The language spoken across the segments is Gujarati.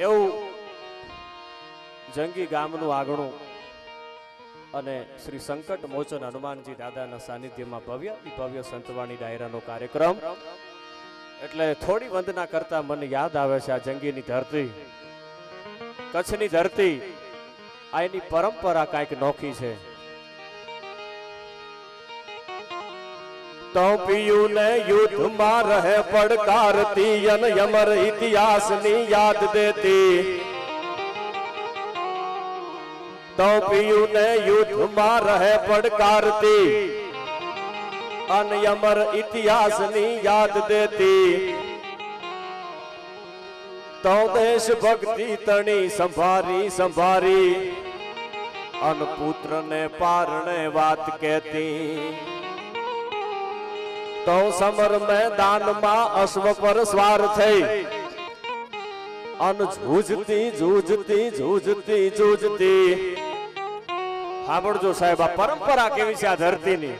એવું જંગી ગામનું આગણું અને શ્રી સંકટ મોચન હનુમાનજી દાદાના સાનિધ્યમાં ભવ્ય સંતવાણી ડાયરાનો કાર્યક્રમ એટલે થોડી વંદના કરતા મને યાદ આવે છે આ જંગીની ધરતી, કચ્છની ધરતી, આ એની પરંપરા કાંઈક નોખી છે. તો પિયું ને યુદ્ધમાં રહે પડકારતી અને યમર ઇતિહાસની યાદ દેતી. તો પિયું ને યુદ્ધમાં રહે પડકારતી અને યમર ઇતિહાસની યાદ દેતી. તો દેશ ભક્તિ તણી સંભારી સંભારી અન પુત્ર ને પારણે વાત કહેતી. તો સમર મેદાનમાં અશ્વ પર સ્વાર થઈ અન જૂજતી જૂજતી જૂજતી જૂજતી. સાંભળજો સાહેબ, આ પરંપરા કેવી છે આ ધરતીની,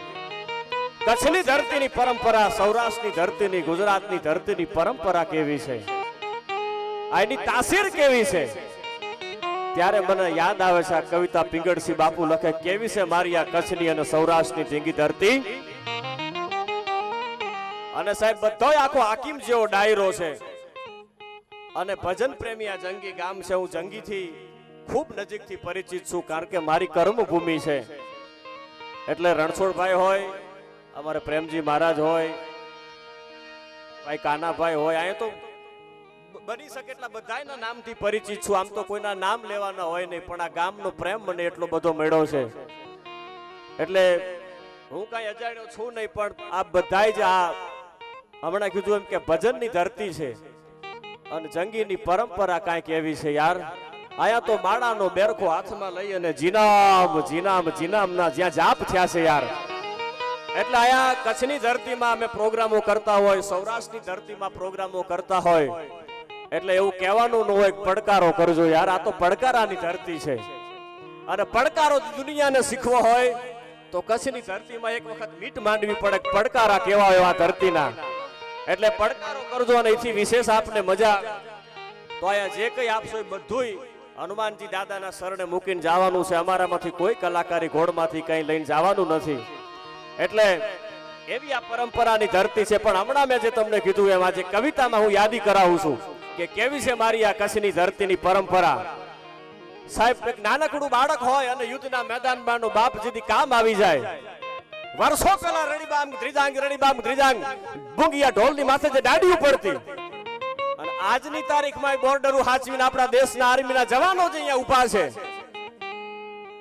કચ્છની ધરતીની પરંપરા, સૌરાષ્ટ્રની ધરતીની, ગુજરાતની ધરતીની પરંપરા કેવી છે, આની તાસીર કેવી છે. ત્યારે મને યાદ આવે છે આ કવિતા પિંગળસિંહ બાપુ લખે, કેવી છે મારી આ કચ્છની અને સૌરાષ્ટ્રની જંગી ધરતી. અને સાહેબ બધો આખો હાકીમ જેવો ડાયરો છે અને ભજન પ્રેમી આ જંગી ગામ છે. હું જંગીથી ખૂબ નજીકથી પરિચિત છું, કારણ કે મારી કર્મભૂમિ છે. એટલે રણછોડભાઈ હોય, અમારે પ્રેમજી મહારાજ હોય, ભાઈ કાનાભાઈ હોય, અહીંયા તો બની શકે એટલા બધાના નામથી પરિચિત છું. આમ તો કોઈના નામ લેવાના હોય નહીં, પણ આ ગામનો પ્રેમ મને એટલો બધો મળ્યો છે એટલે હું કઈ અજાણ્યો છું નહીં. પણ આ બધાય જ આ હમણાં કીધું એમ કે ભજનની ધરતી છે અને જંગીની પરંપરા કાંઈક એવી છે યાર. આયા તો માળાનો બેરખો હાથમાં લઈ અને જીનામ જીનામ જીનામના જ્યાં જાપ થયા છે યાર. એટલે આયા કચ્છની ધરતીમાં અમે પ્રોગ્રામો કરતા હોય, સૌરાષ્ટ્રની ધરતીમાં પ્રોગ્રામો કરતા હોય, એટલે એવું કહેવાનું ન હોય પડકારો કરજો યાર. આ તો પડકારાની ધરતી છે અને પડકારો દુનિયાને શીખવો હોય તો કચ્છની ધરતીમાં એક વખત મીટ માંડવી પડે, પડકારા કેવા હોય આ ધરતીના. એટલે પડકારો કરજો અને એથી વિશેષ આપને મજા. તો અહીંયા જે કઈ આપશો એ બધુંય હનુમાનજી દાદાના શરણે મૂકીને જવાનું છે. અમારામાંથી કોઈ કલાકારી ઘોડમાંથી કઈ લઈને જવાનું નથી. એટલે એવી આ પરંપરાની ધરતી છે. પણ હમણાં મેં જે તમને કીધું એમ આજે કવિતામાં હું યાદી કરાવું છું કે કેવી છે મારી આ કચ્છની ધરતીની પરંપરા. સાહેબ, એક નાનકડું બાળક હોય અને યુદ્ધના મેદાનમાં નો બાપ જેથી કામ આવી જાય, વર્ષો પહેલા રણીબામ ત્રિજાંગ ભૂંગિયા ઢોલની માથે જે દાડીઓ પડતી, અને આજની તારીખમાં બોર્ડરો હાચવીને આપણા દેશના આર્મીના જવાનો જે અહીંયા ઊભા છે,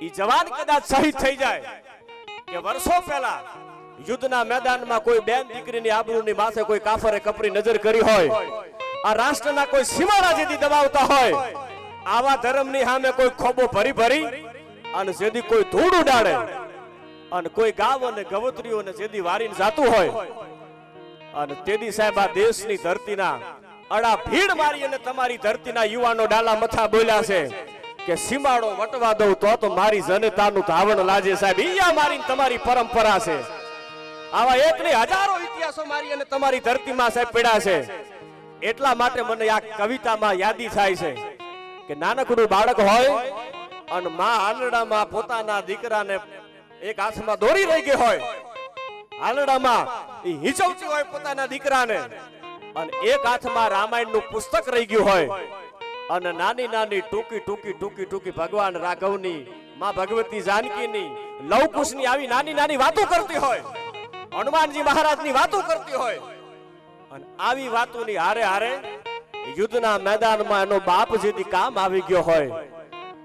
ઈ જવાન કદાચ શહીદ થઈ જાય કે વર્ષો પહેલા યુદ્ધના મેદાનમાં કોઈ બેન દીકરીની આબરૂની માથે કોઈ કાફરે કપરી નજર કરી હોય, આ રાષ્ટ્રના કોઈ સીમાડા જેથી દબાવતા હોય, આવા ધર્મની સામે કોઈ ખોબો ભરી ભરી અને જેથી કોઈ ધૂળ ઉડાડે અને કોઈ ગાવ અને ગવત્રીઓને જેથી વારીને જાતું હોય, અને તેદી સાહેબ આ દેશની ધરતીના અડા ભીડ મારી અને તમારી ધરતીના યુવાનો ડાલા મથા બોલ્યા છે કે સીમાડો વટવા દઉં તો મારી જનતાનું ધાવણ લાજે. સાહેબ, ઈ મારી તમારી પરંપરા છે. આવા એક નહીં હજારો ઇતિહાસો મારી અને તમારી ધરતીમાં સાહેબ પડ્યા છે. એટલા માટે મને આ કવિતામાં યાદી થાય છે કે નાનકડું બાળક હોય અને માં હાલડામાં પોતાના દીકરાને એક હાથમાં દોરી રહી ગઈ હોય, હાલડામાં ઈ હિંચવતી હોય પોતાના દીકરાને, અને એક હાથમાં રામાયણનું પુસ્તક રહી ગયું હોય, અને નાની નાની ટૂંકી ટૂંકી ટૂંકી ટૂંકી ભગવાન રાઘવની, માં ભગવતી જાનકીની, લવકુશની આવી નાની નાની વાતો કરતી હોય, હનુમાનજી મહારાજની વાતો કરતી હોય, અને આવી વાતોની હારે હારે યુદ્ધના મેદાનમાં એનો બાપ જેથી કામ આવી ગયો હોય,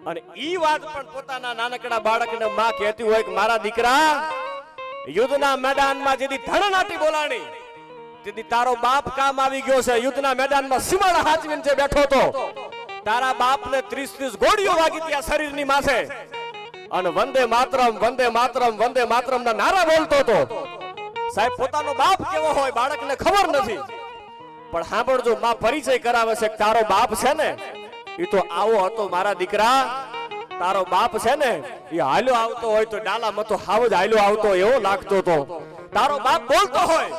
અને ઈ વાત પણ પોતાના નાનકડા બાળકને માં કહેતી હોય કે મારા દીકરા, યુદ્ધના મેદાનમાં જેથી ધણનાટી બોલાણી તેથી તારો બાપ કામ આવી ગયો છે. યુદ્ધના મેદાનમાં સીમાડા હાચવીને જે બેઠો તો તારા બાપને 30 ગોળીઓ વાગી ત્યાં શરીરની માથે, અને વંદે માતરમ વંદે માતરમ વંદે માતરમ ના નારા બોલતો હતો. સાહેબ, પોતાનો બાપ કેવો હોય બાળકને ખબર નથી, પણ સાંભળજો, માં પરિચય કરાવે છે કે તારો બાપ છે ને એ તો આવો હતો મારા દીકરા. તારો બાપ છે ને એ હાલ્યો આવતો હોય તો ડાલા મતો હાવ જ હાલ્યો આવતો એવો લાગતો હતો. તારો બાપ બોલતો હોય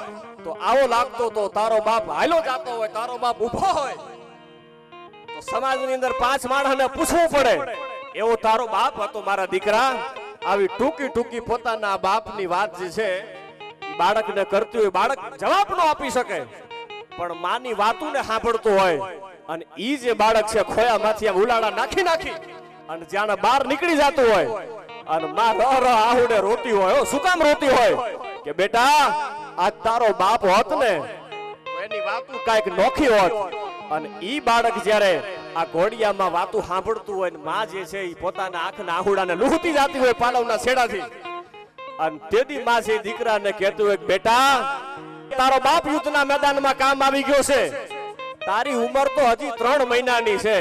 તો આવો લાગતો તો, તારો બાપ હાલ્યો જાતો હોય, તારો બાપ ઊભો હોય તો સમાજની અંદર 5 માણસને પૂછવું પડે એવો તારો બાપ હતો મારા દીકરા. આવી ટૂંકી ટૂંકી પોતાના બાપની વાત જે છે ઈ બાળકને કરતી હોય, બાળક જવાબ ન આપી શકે પણ માની વાતોને સાંભળતું હોય. અને ઈ જે બાળક છે ખોયામાંથી આમ ઉલાળા નાખી નાખી અને જ્યાં બહાર નીકળી જતું હોય અને માં રહ રહ આહુડે રોતી હોય. શું કામ રોતી હોય? કે બેટા આજ તારો બાપ હોત ને તો એની વાતો કાંઈક નોખી હોત. અને ઈ બાળક જ્યારે આ ઘોડિયામાં વાતો સાંભળતું હોય ને માં જે છે ઈ પોતાના આંખના આહુડાને લૂહતી જાતી હોય પાલવના છેડાથી. અને તેદી માં છે દીકરાને કહેતું હોય બેટા તારો બાપ યુદ્ધના મેદાનમાં કામ આવી ગયો છે. તારી ઉંમર તો હજી 3 મહિનાની છે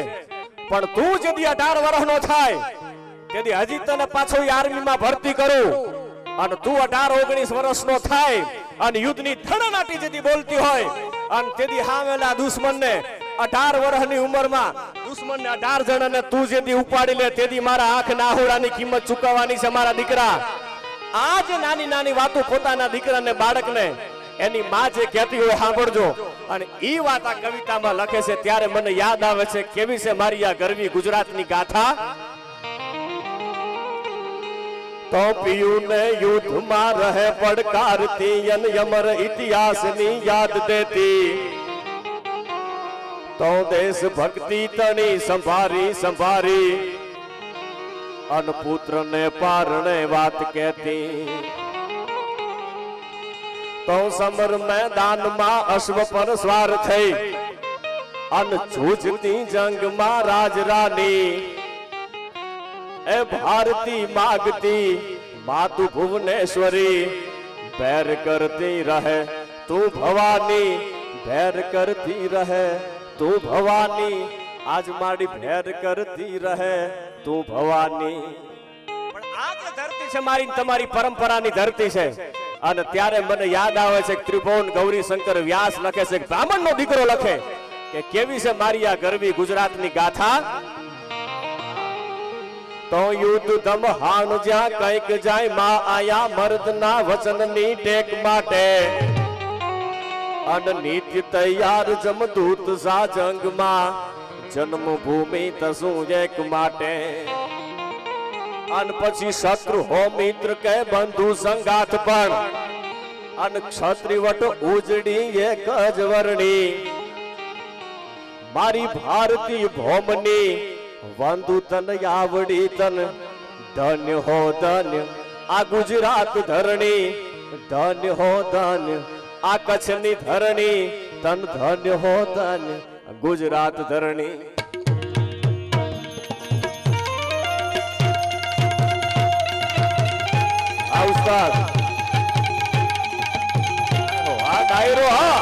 પણ તું જેદી 18 વર્ષનો થાય તેથી હજી તને પાછો આર્મીમાં ભરતી કરું અને તું 18-19 વર્ષનો થાય અને યુદ્ધની ધણનાટી જેથી બોલતી હોય અને તેથી હામેલા દુશ્મનને 18 વર્ષની ઉંમરમાં દુશ્મનને 18 જણાને તું જેથી ઉપાડી લે તેથી મારા આંખના આહુડાની કિંમત ચૂકવવાની છે મારા દીકરા. આ જે નાની નાની વાતો પોતાના દીકરાને બાળકને એની માં જે કહેતી હોય સાંભળજો. અને ઈ વાત આ કવિતામાં લખે છે ત્યારે મને યાદ આવે છે કેવી છે મારી આ ગરવી ગુજરાતની ગાથા. તો પિયું ને યુદ્ધમાં રહે પડકારતી અને યમર ઇતિહાસની યાદ દેતી. તો દેશ ભક્તિ તણી સંભારી સંભારી અને પુત્રને પારણે વાત કહેતી. તો સમર મેદાનમાં અશ્વ પર સ્વાર થઈ અને જૂજતી જંગમાં રાજરાની એ ભારતી માગતી માતુ ભુવનેશ્વરી ભેર કરતી રહે તું ભવાની ભેર કરતી રહે તું ભવાની આજ માડી ભેર કરતી રહે તું ભવાની. પણ આ જે ધરતી છે મારી તમારી પરંપરાની ધરતી છે. અને ત્યારે મને યાદ આવે છે ત્રિભુવન ગૌરી શંકર વ્યાસ લખે છે બ્રાહ્મણનો દીકરો લખે કે કેવી છે મારી આ ગરવી ગુજરાતની ગાથા. તો યુદ્ધ ધમહાણ જ્યાં કંઈક જાય માં આયા મર્દના વચનની ટેક માટે અને નિત્ય તૈયાર જમદૂત સા જંગમાં જન્મભૂમિ તસું એક માટે. અને પછી શત્રુ હો મિત્ર કે બંધુ સંગાથ પણ અને ક્ષત્રિવટ ઉજડી એક જ વર્ણી મારી ભારતી ભૌમની વંદુ તન આવડી તન ધન્ય હો ધન્ય આ ગુજરાત ધરણી ધન્ય હો ધન્ય આ કચ્છની ધરણી તન ધન્ય હો ધન્ય ગુજરાત ધરણી. ઉસ્તાદ આ ડાયરો હા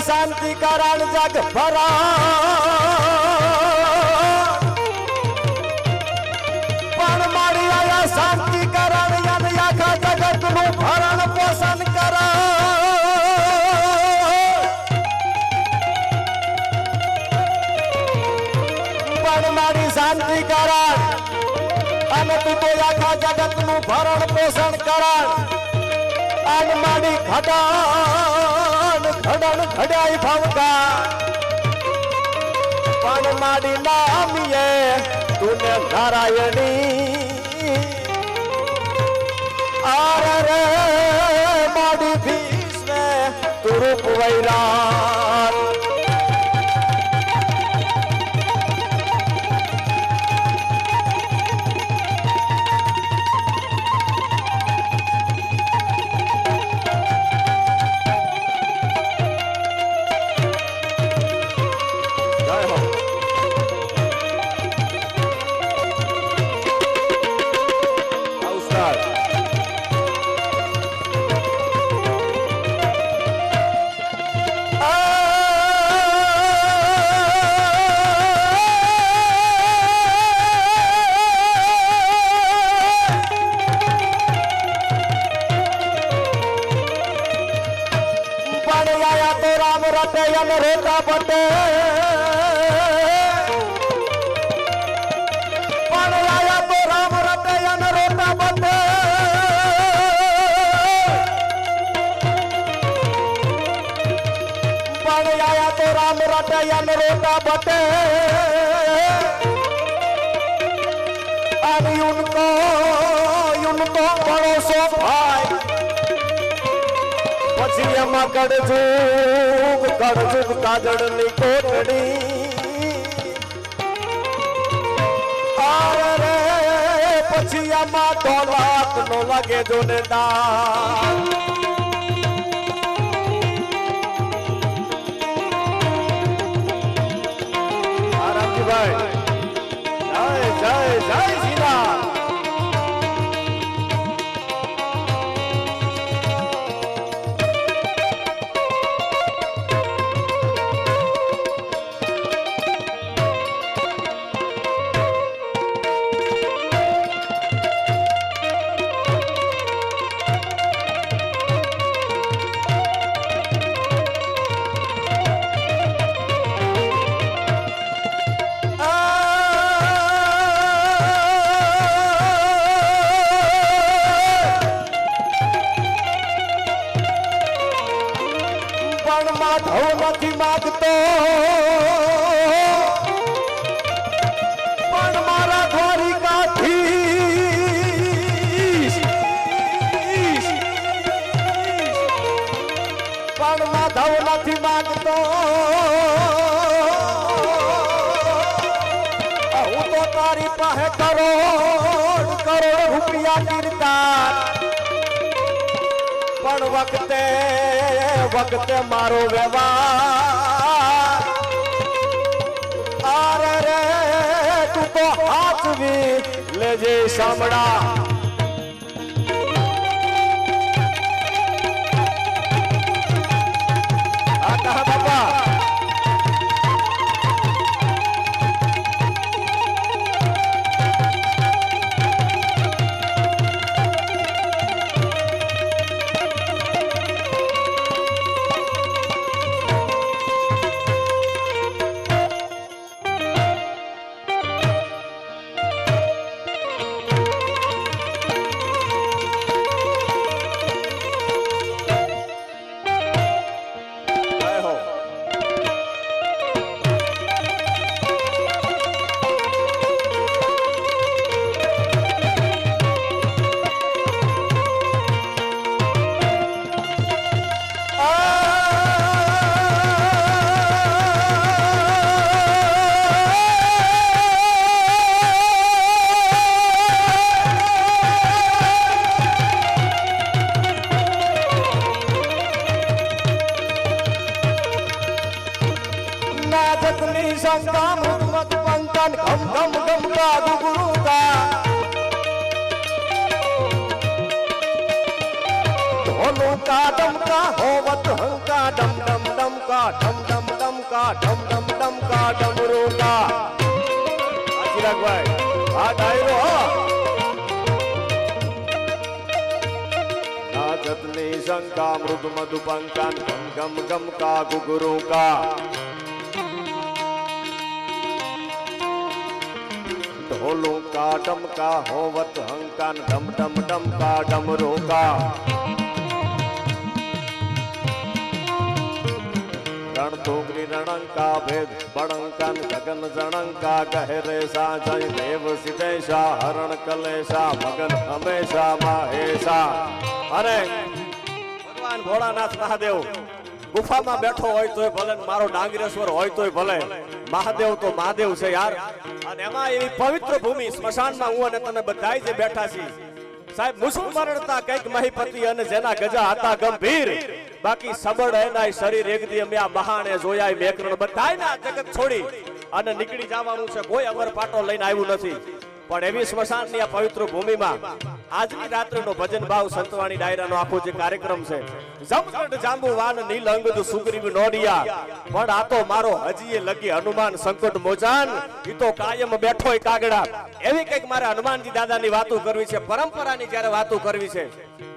શાંતિ કારણ જગ ભરા પણ મારી આયા શાંતિ કારણ યાદ આખા જગત નું ભરણ પોષણ કરા. પણ મારી શાંતિ કારણ અને તું તો આખા જગત નું ભરણ પોષણ કરા. આજ મારી ખડન ખડાઈ ભવકા પણ મારી નામીએ તુને નારાયણી આરે રે મારી ભીષ્મે તું રૂપ વૈરાટ. Oh! રટે અને રોટા બટે પણ આયા તો રામ રટે અને રોટા બટે પણ આયા તો રામ રટે અને રોટા બટે અને ઉनको ભરોસો ભાઈ પછી એમાં કડજુગ કાજળની કોટડી અરે રે પછી એમાં દોલત નો લાગે જોને દાન આરામજીભાઈ જય જય શ્રી રામ નથી માગતો પણ મારા દ્વારિકાધીશ પણ માધવ નથી માગતો હું તો તારી પાસે કરોડ રૂપિયા કીર્તા પણ વખતે મારો વ્યવહાર અરે રે તું તો હાચવી લેજે સાંભળા આ કહા બાપા शंका मुत पंकन घम घम घम का गुगुरु का ढोलों का डम का होवत हंका डम डम डम का डम डम डम का डम डम डम का डमरू का चिराग भाई आ डायरो नाचतनी शंका मृद मधु पंकन घम घम घम का गुगुरु का ढोलों का डमका होवत हंकान डम डम डम का डमरू का रणतुग्री रणंका भेद बड़ंकन गगन जणंका गहरे सा जय देव सिद्धेशा हरण कलेशा मगन हमेशा माहेशा अरे भगवान भोलानाथ महादेव गुफा में बैठो होय तोय भले मारो डांगरेश्वर होय तोय भले महादेव तो महादेव छे यार અને એમાં એવી પવિત્ર ભૂમિ સ્મશાનમાં હું અને તમે બધાય જે બેઠા છી સાહેબ મુસલમાનતા કઈક મહીપતિ અને જેના ગજા હતા ગંભીર બાકી સબળ એનાય શરીર એકદી અમે આ મહાણે જોયાય મેકરણ બધાય ના જગત છોડી અને નીકળી જવાનું છે કોઈ અમર પાટો લઈને આવ્યું નથી પણ એવી સ્મશાનની આ પવિત્ર ભૂમિમાં આજની રાત્રિનો ભજન ભાવ સંતવાણી ડાયરાનો આખો જે કાર્યક્રમ છે જમગઢ જાંબુવાન નીલંગદ સુગ્રીવ નોડિયા પણ આ તો મારો હજીએ લગી હનુમાન સંકટ મોજાન ઈ તો કાયમ બેઠોય કાગડા એવી કઈક મારે હનુમાનજી દાદાની વાતો કરવી છે પરંપરાની જ્યારે વાતો કરવી છે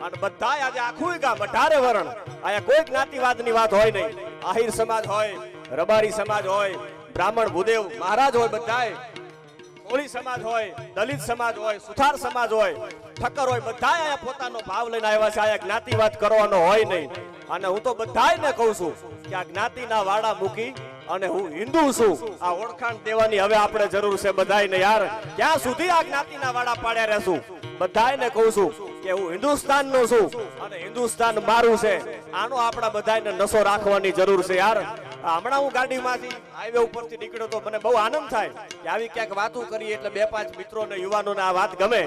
અને બધાય આજે આખું ગામ 18 વરણ આયા કોઈ જ્ઞાતિવાદની વાત હોય નહીં. આહિર સમાજ હોય, રબારી સમાજ હોય, બ્રાહ્મણ ભૂદેવ મહારાજ હોય, બધાય કોળી સમાજ હોય, દલિત સમાજ હોય, સુથાર સમાજ હોય, ઠક્કર હોય, બધાય આયા પોતાનો ભાવ લઈને આવ્યા છે. આયા જ્ઞાતિવાદ કરવાનો હોય નહીં. અને હું તો બધાયને કહું છું કે આ જ્ઞાતિના વાડા મૂકી અને હું હિન્દુ છું આ ઓળખાણ દેવાની હવે આપણે જરૂર છે બધાયને. યાર ક્યાં સુધી આ જ્ઞાતિના વાડા પાડ્યા રહેશું? બધાયને કહું છું કે હું હિન્દુસ્તાનનો છું અને હિન્દુસ્તાન મારું છે. આનો આપણા બધાયને નશો રાખવાની જરૂર છે. યાર હમણાં હું ગાડીમાંથી હાઈવે ઉપરથી નીકળ્યો તો મને બહુ આનંદ થાય કે આવી ક્યાંક વાતો કરીએ એટલે 2-5 મિત્રોને યુવાનોને આ વાત ગમે.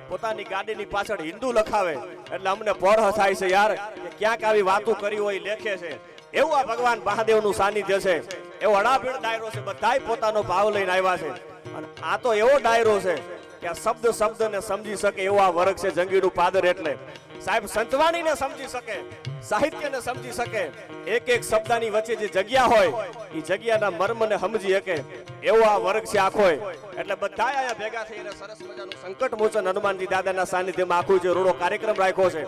પોતાની ગાડીની પાછળ હિન્દુ લખાવે એટલે અમને પોરહ થાય છે યાર કે ક્યાંક આવી વાતો કરી હોય લેખે છે. એવું આ ભગવાન મહાદેવનું સાનિધ્ય છે. એવો અડાભીડ ડાયરો છે. બધાય પોતાનો ભાવ લઈને આવ્યા છે. અને આ તો એવો ડાયરો છે કે આ શબ્દ શબ્દને સમજી શકે એવો આ વર્ગ છે જંગીનું પાદર. એટલે સાહેબ સંતવાણીને સમજી શકે, સાહિત્યને સમજી શકે, એક એક શબ્દની વચ્ચે જે જગ્યા હોય એ જગ્યાના મર્મને સમજી શકે એવો આ વર્ગ છે આખો. એટલે બધા અહીંયા ભેગા થઈને સરસ મજાનું સંકટ મોચન હનુમાનજી દાદાના સાનિધ્યમાં આખું જે રૂડો કાર્યક્રમ રાખ્યો છે.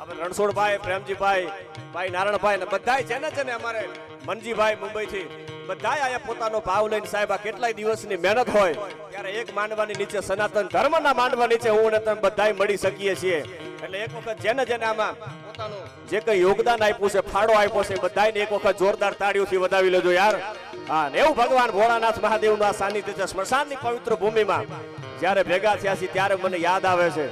આપણે રણછોડભાઈ, પ્રેમજીભાઈ, ભાઈ નારણભાઈ ને બધાય છે ને અમારે મનજીભાઈ મુંબઈથી બધાય અહીંયા પોતાનો ભાવ લઈને સાહેબ આ કેટલાય દિવસની મહેનત હોય ત્યારે એક માંડવાની નીચે સનાતન ધર્મના માંડવા નીચે હું અને તમે બધાય મળી શકીએ છીએ. એટલે એક વખત જેને આમાં પોતાનું જે કઈ યોગદાન આપ્યું છે, ફાળો આપ્યો છે, બધાને એક વખત જોરદાર તાળીઓથી વધાવી લેજો યાર. હા, ને એવું ભગવાન ભોળાનાથ મહાદેવનું આ સાનિધ્ય છે. સ્મશાનની પવિત્ર ભૂમિમાં જ્યારે ભેગા થયા છે ત્યારે મને યાદ આવે છે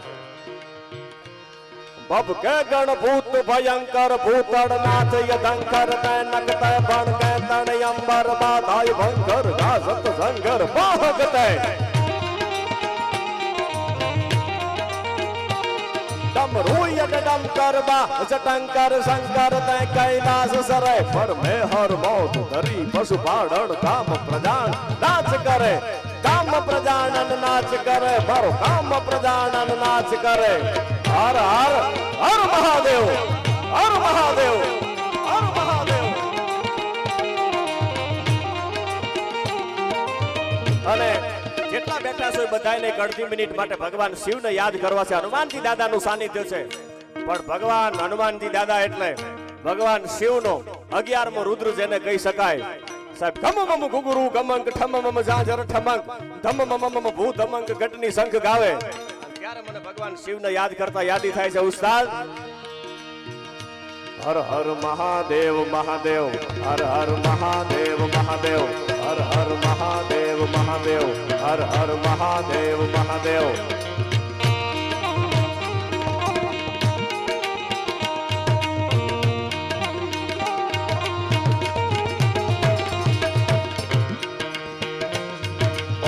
ભવ કે ગણ ભૂત ભયંકર ભૂતળ નાથ યદંકર તૈનક તય ભણ કે તણ અંબર બાધાય ભંકર ગાસત સંગર બાહગતે डमरू यडम करबा जटंकर शंकर तय कैलाश सरे पर में हर मौत धरी पशु पाड़न काम प्रजान नाच करे, काम प्रजानन नाच करे, भरो काम प्रजानन नाच करे. हर हर हर महादेव, हर महादेव, हर महादेव. અને જેટલા બેઠા છો બધાને એક અડધી મિનિટ માટે ભગવાન શિવને યાદ કરવા છે. હનુમાનજી દાદાનું સાનિધ્ય છે પણ ભગવાન હનુમાનજી દાદા એટલે ભગવાન શિવનો 11મો રુદ્ર જેને કહી શકાય. સાહેબ ગમ મમ ગુગુરુ ગમંક ઠમ મમ જાજર ઠમંક ધમ મમ મમ ભૂ ધમંક ઘટની શંખ ગાવે. ત્યારે મને ભગવાન શિવને યાદ કરતા યાદી થાય છે ઉસ્તાદ. હર હર મહાદેવ મહાદેવ, હર હર મહાદેવ મહાદેવ, હર હર મહાદેવ મહાદેવ, હર હર મહાદેવ મહાદેવ.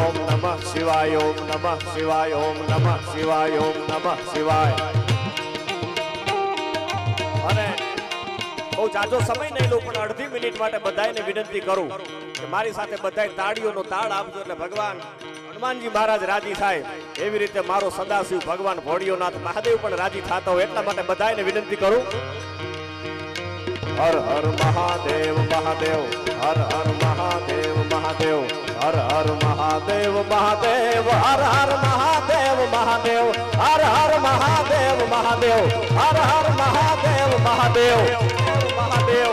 ઓમ નમઃ શિવાય, ઓમ નમઃ શિવાય, ઓમ નમઃ શિવાય, ઓમ નમઃ શિવાય. અને બહુ જાજો સમય નહીં લઉં પણ અડધી મિનિટ માટે બધાને વિનંતી કરું કે મારી સાથે બધાય તાળીઓનો તાળ આપજો એટલે ભગવાન હનુમાનજી મહારાજ રાજી થાય એવી રીતે મારો સદાશિવ ભગવાન ભોળિયોનાથ મહાદેવ પણ રાજી થતા હોય એટલા માટે બધાને વિનંતી કરું. હર હર મહાદેવ મહાદેવ, હર હર મહાદેવ મહાદેવ, હર હર મહાદેવ મહાદેવ, હર હર મહાદેવ મહાદેવ, હર હર મહાદેવ મહાદેવ, હર હર મહાદેવ મહાદેવ મહાદેવ.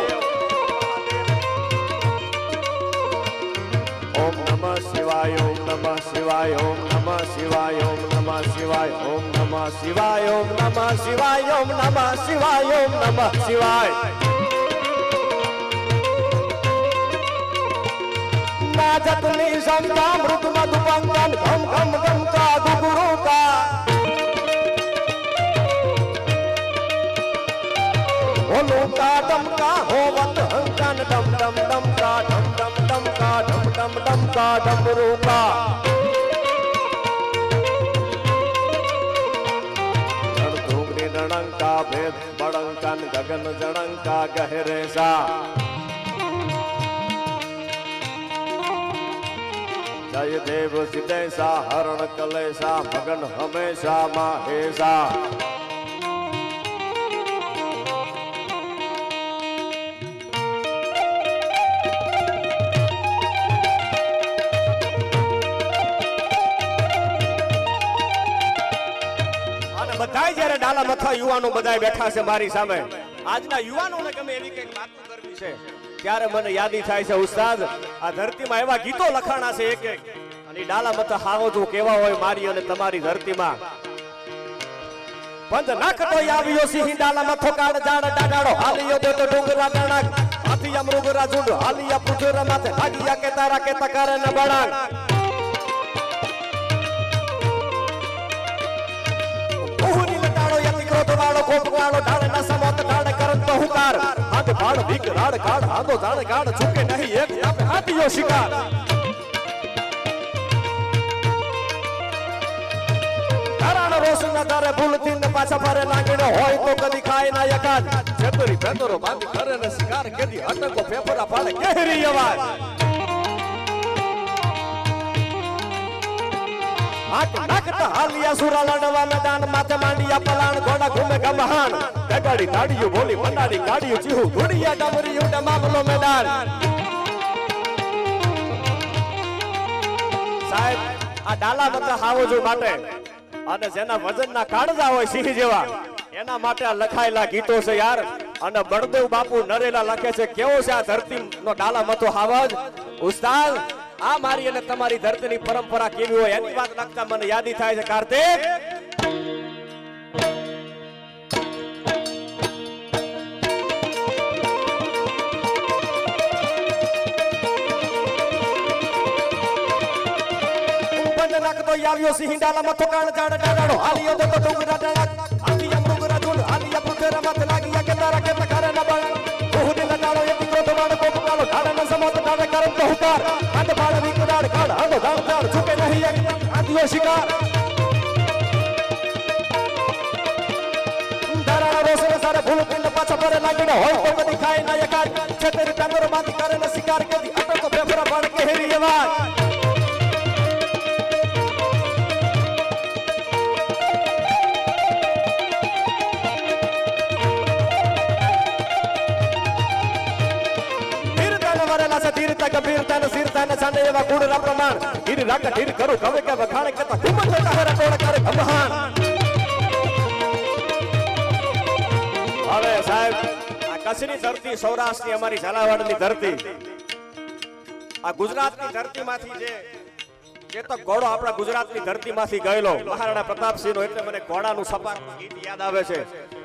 ઓમ નમઃ શિવાય, ઓમ નમઃ શિવાય, ઓમ નમઃ શિવાય, ઓમ નમઃ શિવાય, ઓમ નમઃ શિવાય, ઓમ નમઃ શિવાય, ઓમ નમઃ શિવાય, ઓમ નમઃ શિવાય. नाजतनी शंका मृत मधुपंकन घम घम घम का गुरु का होलो का डम का होवत हंकन डम डम डम का डम डम डम का डम डम डम का डमरू का धूमरी नड़ंका भेद बड़ंकन गगन जड़ंका गहरे सा जय देव सिद्धेशा हरण कलेशा मगन हमेशा माहेशा. અને બધાય જ્યારે ડાલા મથા યુવાનો બધાય બેઠા છે મારી સામે, આજના યુવાનોને ગમે એવી કંઈક વાતો કરવી છે, ત્યારે મને યાદી થાય છે ઉસ્તાદ, આ ધરતીમાં એવા ગીતો લખાણા છે એક એક, અને ડાલા મથા હાવજો કેવા હોય મારી અને તમારી ધરતીમાં. પંદ નાખતો આવ્યો સિંહ ડાલા મથો કાળ જાડ ડાડાડો હાલિયો દેતો ડુંગરા ડાણા હાથિયા મૃગરા ઝુંડ હાલિયા પુજરા માથે લાગિયા કે તારા કે તકારે ન બળાણ. ઉહરી લટાડો યતિ ક્રોધ વાળો કોપ વાળો ઢાળ ના સમોત ઢાળ કરન તો હુકાર હાથ ભાળ ભીક રાડ કાઢ હાથો જાણ ગાડ છૂકે નહીં એક આપે હાથિયો શિકાર. રોશના તારે ભૂલથી ને પાછા ફરે લાગીને હોય તો કદી ખાય ના એકાદ છેતરી ભેતરો બાંધી કરે ને શિકાર કેદી અટકો ફેફરા ફાડે ગહેરી અવાજ. હાથ નાખતા હાલિયા સુરા લડવા મેદાન માથે માંડિયા પલાણ ઘોડા ઘૂમે ગમહાણ બેગાડી ગાડીઓ બોલી મંડાડી ગાડીઓ ચીહુ ઘોડિયા ડામરી ઉડે મામલો મેદાન. સાહેબ આ ડાલા બધા હાવજો માટે અને જેના વજનના કાળજા હોય સિંહ જેવા એના માટે આ લખાયેલા ગીતો છે યાર. અને બળદેવ બાપુ નરેલા લખે છે કેવો છે આ ધરતીનો ડાલા મથો હાવજ. ઉસ્તાદ આ મારી અને તમારી ધરતીની પરંપરા કેવી હોય એની વાત લખતા મને યાદી થાય છે કાર્તિક. નાખતો આવ્યો સિંહ ડાલા મથો કાણ જાડ ડાડાડો હાલિયો દેતો ડુંગરા ડાણા હાથિયા મૃગરા ઝુંડ હાલિયા પુજરા માથે લાગિયા કે તારા કે તકારે ન બળ. ઉહરી લટાડો યતિ ક્રોધ વાળો કોપ વાળો ઢાળ ન સમોત ઢાળ કરન તો હુકાર હાથ ભાળ ભીક રાડ કાઢ હાથો જાણ ગાડ છૂકે નહીં એક હાથિયો શિકાર. ધારાના રોષને સારે ભૂલથી ને પાછા ફરે લાગીને હોય તો કદી ખાય ના એકાદ છેતરી ટાંગરો બાંધી કરે ને શિકાર કેદી અટકો ફેફરા ફાડે ગહેરી અવાજ. તીરતા ગંભીરતા ને સીરતા ને સાંડે એવા ગુણના પ્રમાણ હીર રાકા હીર કરું કવે કે વખાણ કરતા ઘુમત લેતા હરા ટોળ કરે ગમહાણ. હવે સાહેબ આ કચ્છની ધરતી સૌરાષ્ટ્રની અમારી ઝાલાવાડની ધરતી આ ગુજરાતની ધરતીમાંથી જે તો ઘોડો આપણા ગુજરાતની ધરતીમાંથી ગયેલો મહારાણા પ્રતાપસિંહનો એટલે મને ઘોડાનું સપાટનું ગીત યાદ આવે છે.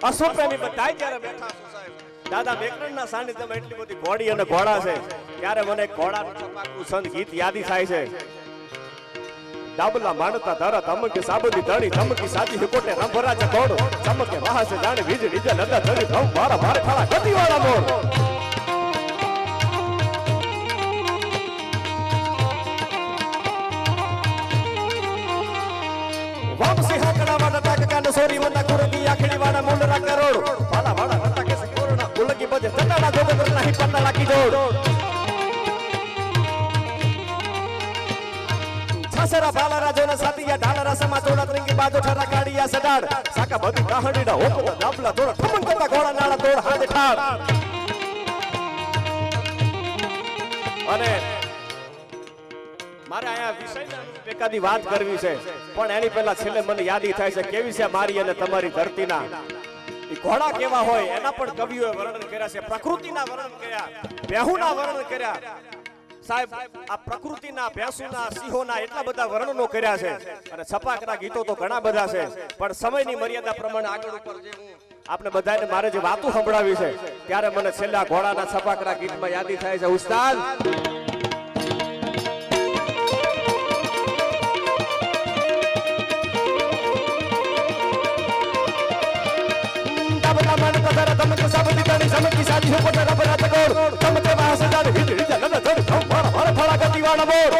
અશ્વપ્રેમી બધાય જ્યારે બેઠા છો સાહેબ દાદા મેકરણના સાનિધ્યમાં એટલી બધી ઘોડી અને ઘોડા છે ત્યારે મને ઘોડાનું ચપાકનું સંત ગીત યાદી થાય છે. ડાબલા માનતા ધરા ધમકી સાબુદી ધણી ધમકી સાચી હિકોટે રંભરા છે ઘોડો ચમકે વાહસે જાણે વીજ નીચે નદા ધરી ભમ મારા ભારે ખાડા ગતિવાળા મોર. વામસી હાકડા વાડા ટાકકાને સોરી વંદા કુરગી આખડી વાડા મુંડરા કરોડ વાલા વાડા રટા કે કોરોના ઉલગી બજે તટાડા જોગર નહીં પન્ના લાગી જોડ. છસરા બાલા રાજોના સાતિયા ઢાલરા સમા તોડા ત્રિંગી બાજો ઠરા કાઢિયા સડાડ સાકા બધી કાહડીડા હોકો દાબલા તોડા ઠમણ કરતા ઘોડા નાળા તોડ હાથે ઠાડ. અને મારે આયા વિષયના એકાદી વાત કરવી છે પણ એની પહેલા છેલ્લે મને યાદી થાય છે કેવી છે મારી અને તમારી ધરતીના ઘોડા કેવા હોય એના પણ કવિઓએ વર્ણન કર્યા છે, પ્રકૃતિના વર્ણન કર્યા, બેહુના વર્ણન કર્યા. સાહેબ આ પ્રકૃતિના ભેંસુના સિંહોના એટલા બધા વર્ણનો કર્યા છે અને છપાકના ગીતો તો ઘણા બધા છે પણ સમયની મર્યાદા પ્રમાણે આગળ ઉપર જે હું આપણે બધાને મારે જે વાતો સંભળાવી છે ત્યારે મને છેલ્લા ઘોડાના છપાકના ગીતમાં યાદી થાય છે ઉસ્તાદ. ધમકી સાબુદી ધણી ધમકી સાચી હિકોટે રંભરા છે ઘોડ ચમકે વાહસે જાણે વીજ નીચે નદા ધરી ભમ મારા ભારે ખાડા ગતિવાળા મોર.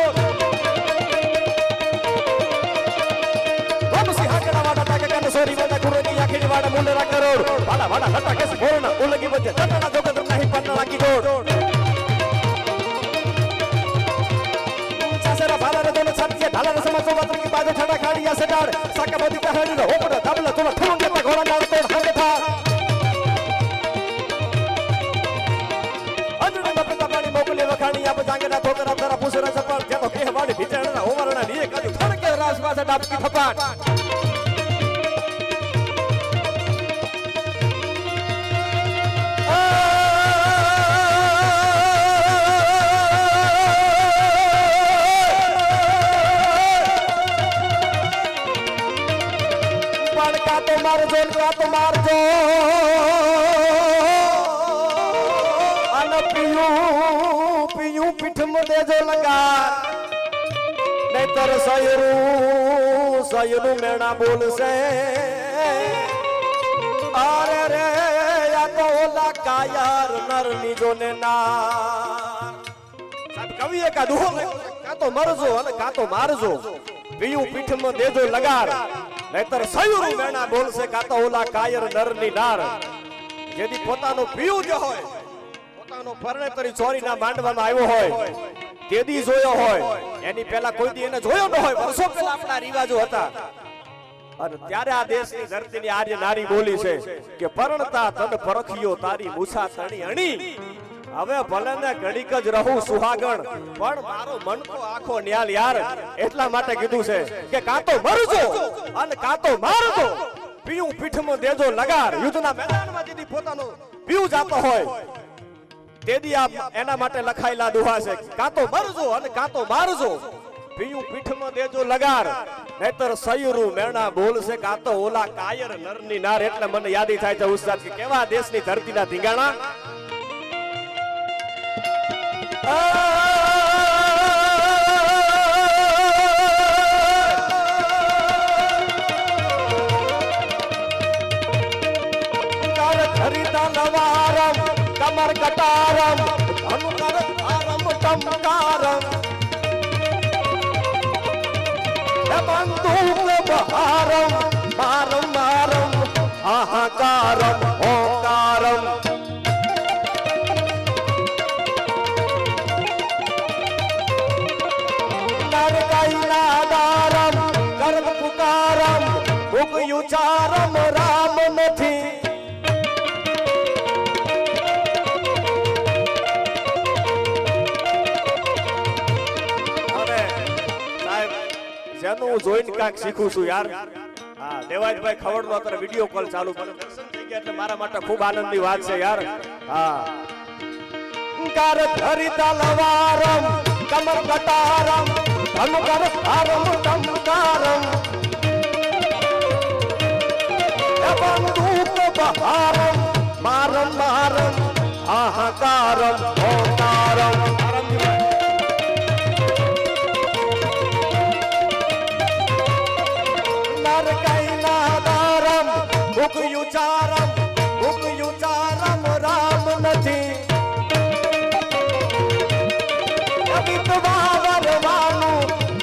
વામસી હાકડા વાડા ટાકકાને સોરી વંદા કુરગી આખડી વાડા મુંડરા કરોડ વાડા વાડા લટા કે કોરોના ઉલગી બજે તટાડા જોગર નહીં પન્ના લાગી જોડ. છસરા બાલા રાજોના સાતિયા ઢાલરા સમા તોડા ત્રિંગી બાજો ઠરા કાઢિયા સડાડ સાકા બધી કાહડીડા હોકો દાબલા તોડા ઠમણ કરતા ઘોડા નાળ તોડ હાથે ઠાડ. મોકલે વખાણી આપ જાંગેના ઠોકરા તારા પૂસરા સપાટ જેતો કહેવાડી ભીચણના ઓવરણા લીએ કાજુ ફણકે રાસ પાસે ડાબકી થપાટ. બેન કાત મારજો અને પીયું પીયું પીઠમાં દેજો લગાર નહીતર સયરું મેણા બોલશે અરે રે યા તો ઓલા કાયર નર નીજો ને ના કવિએ કા દુહો કા તો મરજો અને કા તો મારજો પીયું પીઠમાં દેજો લગાર નહીતર સયુરું મેણા બોલશે કા તો ઓલા કાયર નરની નાર જેથી પોતાનું પીયું જે હોય પોતાનો પરણેતરી ચોરીના માંડવામાં આવ્યો હોય તેદી જોયો હોય એની પહેલા કોઈ દી એને જોયો ન હોય વર્ષો પહેલા આપણા રિવાજો હતા અને ત્યારે આ દેશની ધરતીની આર્ય નારી બોલી છે કે પરણતા તન પરખિયો તારી મૂછા તણી અણી હવે ભલે ને ઘડીક જ રહું સુહાગણ પણ મારો મન તો આખો ન્યાલ યાર એટલા માટે કીધું છે કે કાં તો મરજો અને કાં તો મારજો પીયું પીઠમાં દેજો લગાર યુદ્ધના મેદાનમાં જેથી પોતાનો પીયું જાતો હોય તેદી આ એના માટે લખાયેલા દુહા છે કાં તો મરજો અને કાં તો મારજો પીયું પીઠમાં દેજો લગાર નહીતર સયુરું મેણા બોલશે કાં તો ઓલા કાયર નરની નાર એટલે મને યાદી થાય છે ઉસ્તાદ કે કેવા દેશની ધરતીના ધીંગાણા ખરીદા નવારમ કમર કટારમ ધનુકર આરમ ટમકારમ હે બંદૂક બહારમ મારમ મારમ હાહાકારમ હોકારમ નાદારમ કર્મ પુકારમ ઉચારમ રામ નથી જેનું હું જોઈને કાંઈક શીખું છું યાર હા દેવાજભાઈ ખવડનો અત્યારે વિડીયો કોલ ચાલુ મને દર્શન થઈ ગયા એટલે મારા માટે ખૂબ આનંદની વાત છે યાર હા કાર ધરી તલવારમ કમર કટારમ ધનુકર આરમ ટમકારમ બંદૂક બહારમ મારમ મારમ હાહાકારમ હોકારમ યુચારમ રામ નથી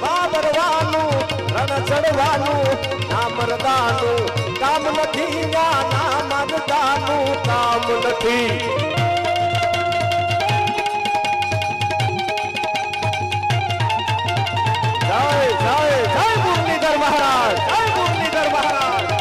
વાવરવાનું રણ ચડવાનું ના મરદાનું કામ નથી ના મરદાનું કામ નથી જય જય જય મુરલીધર મહારાજ જય મુરલીધર મહારાજ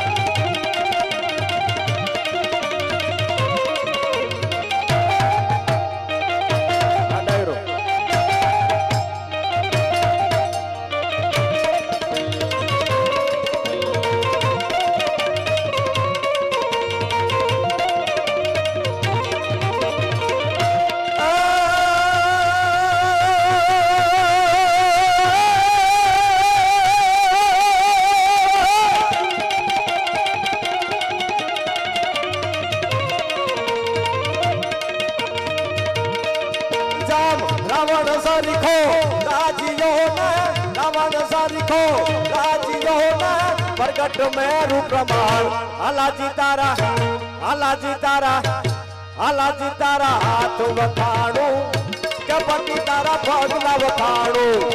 રાવણ સરીખો રાજીયો ને રાવણ સરીખો રાજીયો ને પ્રગટ મેરુ પ્રમાણ હાલાજી તારા હાથ વખાણું કે પતિ તારા પગલા વખાણું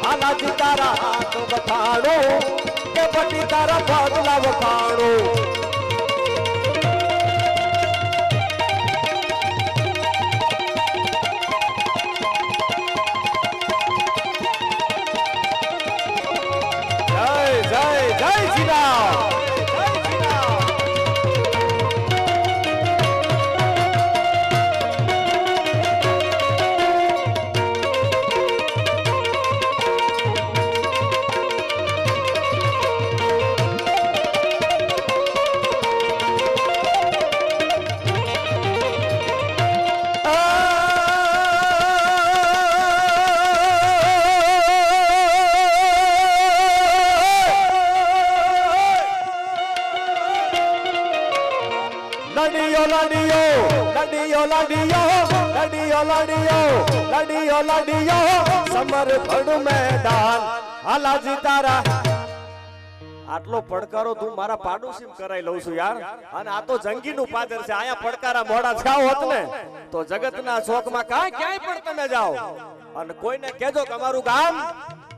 હાલાજી તારા હાથ વખાણું કે પતિ તારા પગલા વખાણું જય જય શ્રી રામ લડિયો સમર ભડ મેદાન હાલાજી તારા આટલો પડકારો તું મારા પાડોશી કરાઈ લઉં છું યાર અને આ તો જંગીનું પાદર છે આયા પડકારા મોડા થયા હોત ને તો જગતના ચોકમાં ક્યાંય પણ તમે જાઓ અને કોઈને કહેજો કે અમારું ગામ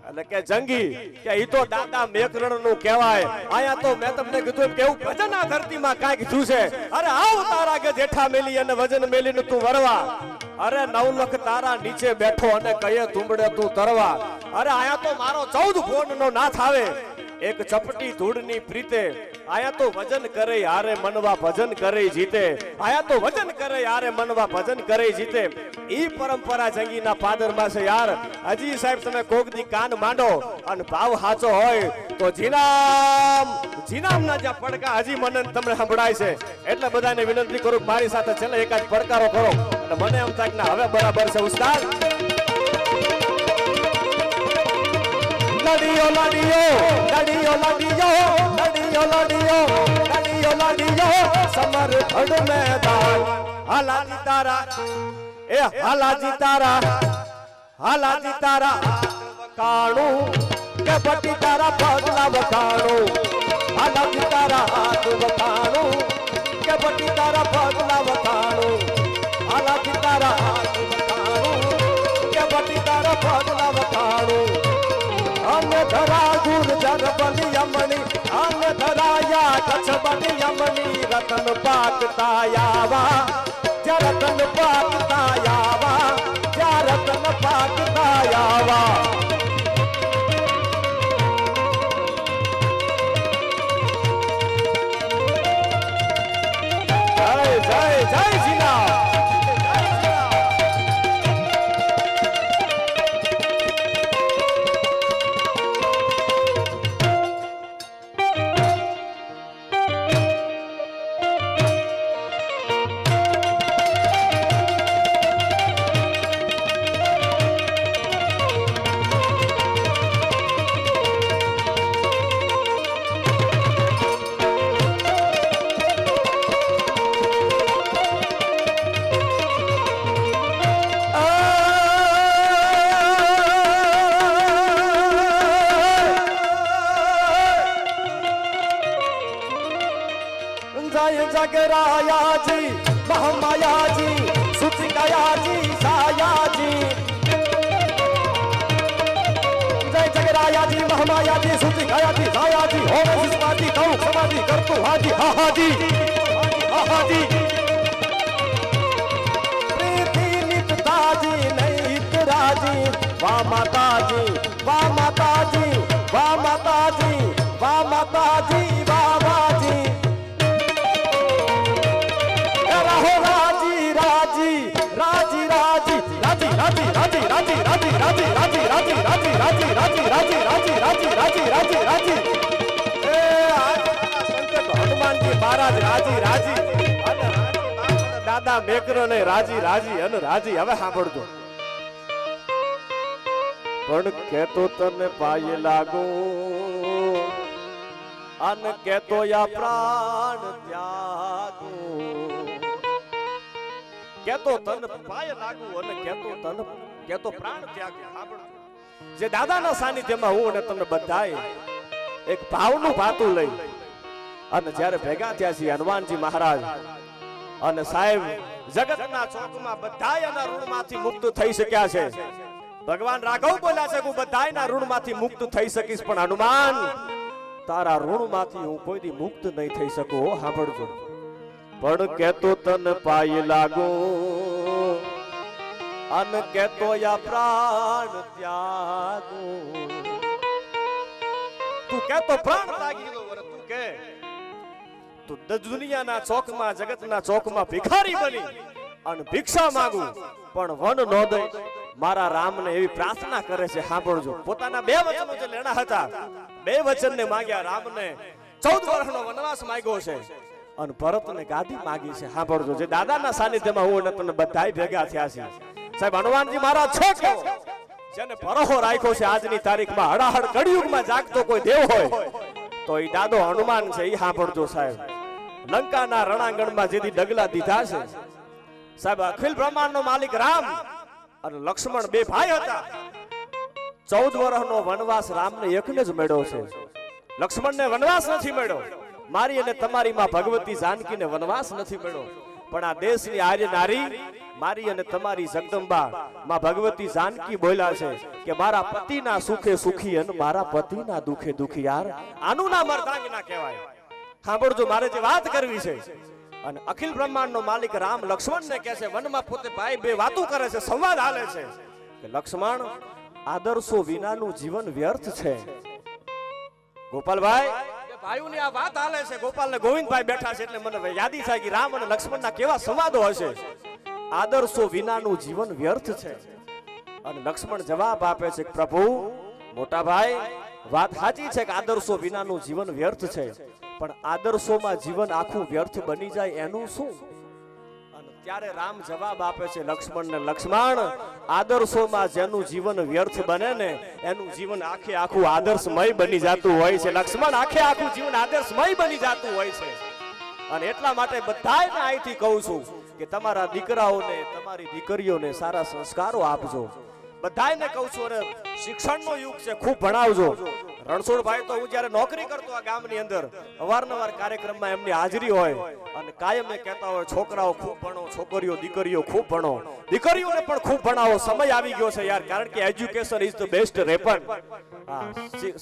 એટલે કે જંગી કે ઈ તો દાદા મેકરણ નું કહેવાય આયા તો મેં તમને કીધું કે એવું ભજન આ ધરતીમાં કાંઈક થયું છે અરે આવ તારા કે જેઠા મેલી અને વજન મેલીને તું વરવા અરે 9 લાખ તારા નીચે બેઠો અને કયે તુંબડે તું તરવા અરે આયા તો મારો 14 ફોન નો નાથ આવે એક ચપટી ધૂળની પ્રીતે આયા તો વજન કરે હારે મનવા ભજન કરે જીતે આયા તો વજન કરે હારે મનવા ભજન કરે જીતે ઈ પરંપરા જંગીના પાદરમાં છે યાર હજી સાહેબ તમે કોકદી કાન માંડો અને ભાવ સાચો હોય તો જીનામ ના જ્યાં પડકા હજી મને તમને સંભળાય છે એટલે બધાને વિનંતી કરું મારી સાથે છેલ્લે એકાદ પડકારો કરો અને મને એમ થાય કે હવે બરાબર છે ઉસ્તાદ લડિયો સમર ભડ મેદાન હાલાજી તારા કાણું કે બટી તારા પગલા વખાણું હાલાજી તારા હાથ વખાણું કે બટી તારા પગલા વખાણું હાલાજી તારા હાથ વખાણું કે બટી તારા પગલા વખાણું અન્ય ધરા ગુર્જર બની યમણી અન્ય ધરાયા કચ્છ બની યમણી રતન પાકતા આવા જ્યાં રતન પાકતા આવા જ્યાં રતન પાકતા આવા જય જય જીના जगरायाजी महामायाजी सुचिकायाजी सायाजी जय जगरायाजी महामायाजी सुचिकायाजी सायाजी होम सिस्माजी कौ समाधि करतु हाजी हाहाजी हाहाजी प्रीति नितताजी नैतराजी वाह माताजी वाह माताजी वाह माताजी वाह माताजी वाह बाजी હનુમાનજી મહારાજ રાજી રાજી દાદા મેકરો ને રાજી રાજી અને રાજી હવે સાંભળજો પણ કેતો તને પાયે લાગો અન કેતો યા પ્રાણ ત્યાગો કેતો તન પાય લાગુ અને કેતો પ્રાણ ત્યાગ સાંભળો જે દાદાના સાનિધ્યમાં હું અને તમને બધાય એક ભાવનું ભાતું લઈ અને જ્યારે ભેગા થયા છે હનુમાનજી મહારાજ અને સાહેબ જગતના ચોકમાં બધાય એના ઋણમાંથી મુક્ત થઈ શક્યા છે ભગવાન રાઘવ બોલ્યા છે કે હું બધાયના ઋણમાંથી મુક્ત થઈ શકીશ પણ હનુમાન તારા ઋણમાંથી હું કોઈ દી મુક્ત નહીં થઈ શકું હો સાંભળજો પણ કેતો તન પાય લાગો અન કેતો યા પ્રાણ ત્યાગો તું કેતો પ્રાણ ત્યાગી દો તું કે તું દુનિયાના ચોકમાં જગતના ચોકમાં ભિખારી બની અને ભિક્ષા માંગુ પણ વન નો દે મારા રામને એવી પ્રાર્થના કરે છે સાંભળજો પોતાના બે વચનો જે લેણા હતા બે વચનને માંગ્યા રામને 14 વર્ષનો વનવાસ માંગ્યો છે અને ભરતને ગાદી માંગી છે સાંભળજો જે દાદાના સાનિધ્યમાં હું અને તમને બધાય ભેગા થયા છે સાહેબ હનુમાનજી મહારાજ છો કેવો જેને ભરોસો રાખ્યો છે આજની તારીખમાં હડાહડ કળિયુગમાં જાગતો કોઈ દેવ હોય તો એ દાદો હનુમાન છે એ સાંભળજો સાહેબ લંકાના રણાંગણમાં જેથી ડગલા દીધા છે સાહેબ અખિલ બ્રહ્માંડનો માલિક રામ અને લક્ષ્મણ બે ભાઈ હતા. 14 વર્ષનો વનવાસ રામને એકને જ મળ્યો છે. લક્ષ્મણને વનવાસ નથી મળ્યો. મારી અને તમારી માં ભગવતી જાનકીને વનવાસ નથી મળ્યો. પણ આ દેશની આર્ય નારી મારી અને તમારી જગદંબા માં ભગવતી જાનકી બોલ્યા છે કે મારા પતિના સુખે સુખી અને મારા પતિના દુખે દુખી. યાર આનું નામ અર્ધાંગિના કહેવાય. સાંભળજો, મારે જે વાત કરવી છે. અને અખિલ બ્રહ્માંડનો માલિક રામ લક્ષ્મણને કહે છે, વનમાં પોતે ભાઈ બે વાતો કરે છે, સંવાદ હાલે છે કે લક્ષ્મણ, આદર્શો વિનાનું જીવન વ્યર્થ છે. ગોપાલભાઈ, ભાઈઓની આ વાત હાલે છે. ગોપાલ ને ગોવિંદભાઈ બેઠા છે એટલે મને યાદી થાય કે રામ અને લક્ષ્મણના કેવા સંવાદો હશે. આદર્શો વિનાનું જીવન વ્યર્થ છે. અને લક્ષ્મણ જવાબ આપે છે, પ્રભુ મોટા ભાઈ, વાત સાચી છે કે આદર્શો વિનાનું જીવન વ્યર્થ છે, પણ આદર્શોમાં જીવન આખું વ્યર્થ બની જાય એનું શું? અને ત્યારે રામ જવાબ આપે છે લક્ષ્મણને, લક્ષ્મણ, આદર્શોમાં જેનું જીવન વ્યર્થ બને ને એનું જીવન આખે આખું આદર્શમય બની જતું હોય છે. લક્ષ્મણ, આખે આખું જીવન આદર્શમય બની જતું હોય છે. અને એટલા માટે બધાને અહીંથી કહું છું કે તમારા દીકરાઓને, તમારી દીકરીઓને સારા સંસ્કારો આપજો. બધાને કહું છું, અને શિક્ષણનો યુગ છે, ખૂબ ભણાવજો. રણછોડભાઈ તો હું જ્યારે નોકરી કરતો આ ગામની અંદર, અવારનવાર કાર્યક્રમમાં એમની હાજરી હોય અને કાયમ એ કહેતા હોય, છોકરાઓ ખૂબ ભણો, છોકરીઓ દીકરીઓ ખૂબ ભણો, દીકરીઓને પણ ખૂબ ભણાવો. સમય આવી ગયો છે યાર, કારણ કે education is the best weapon.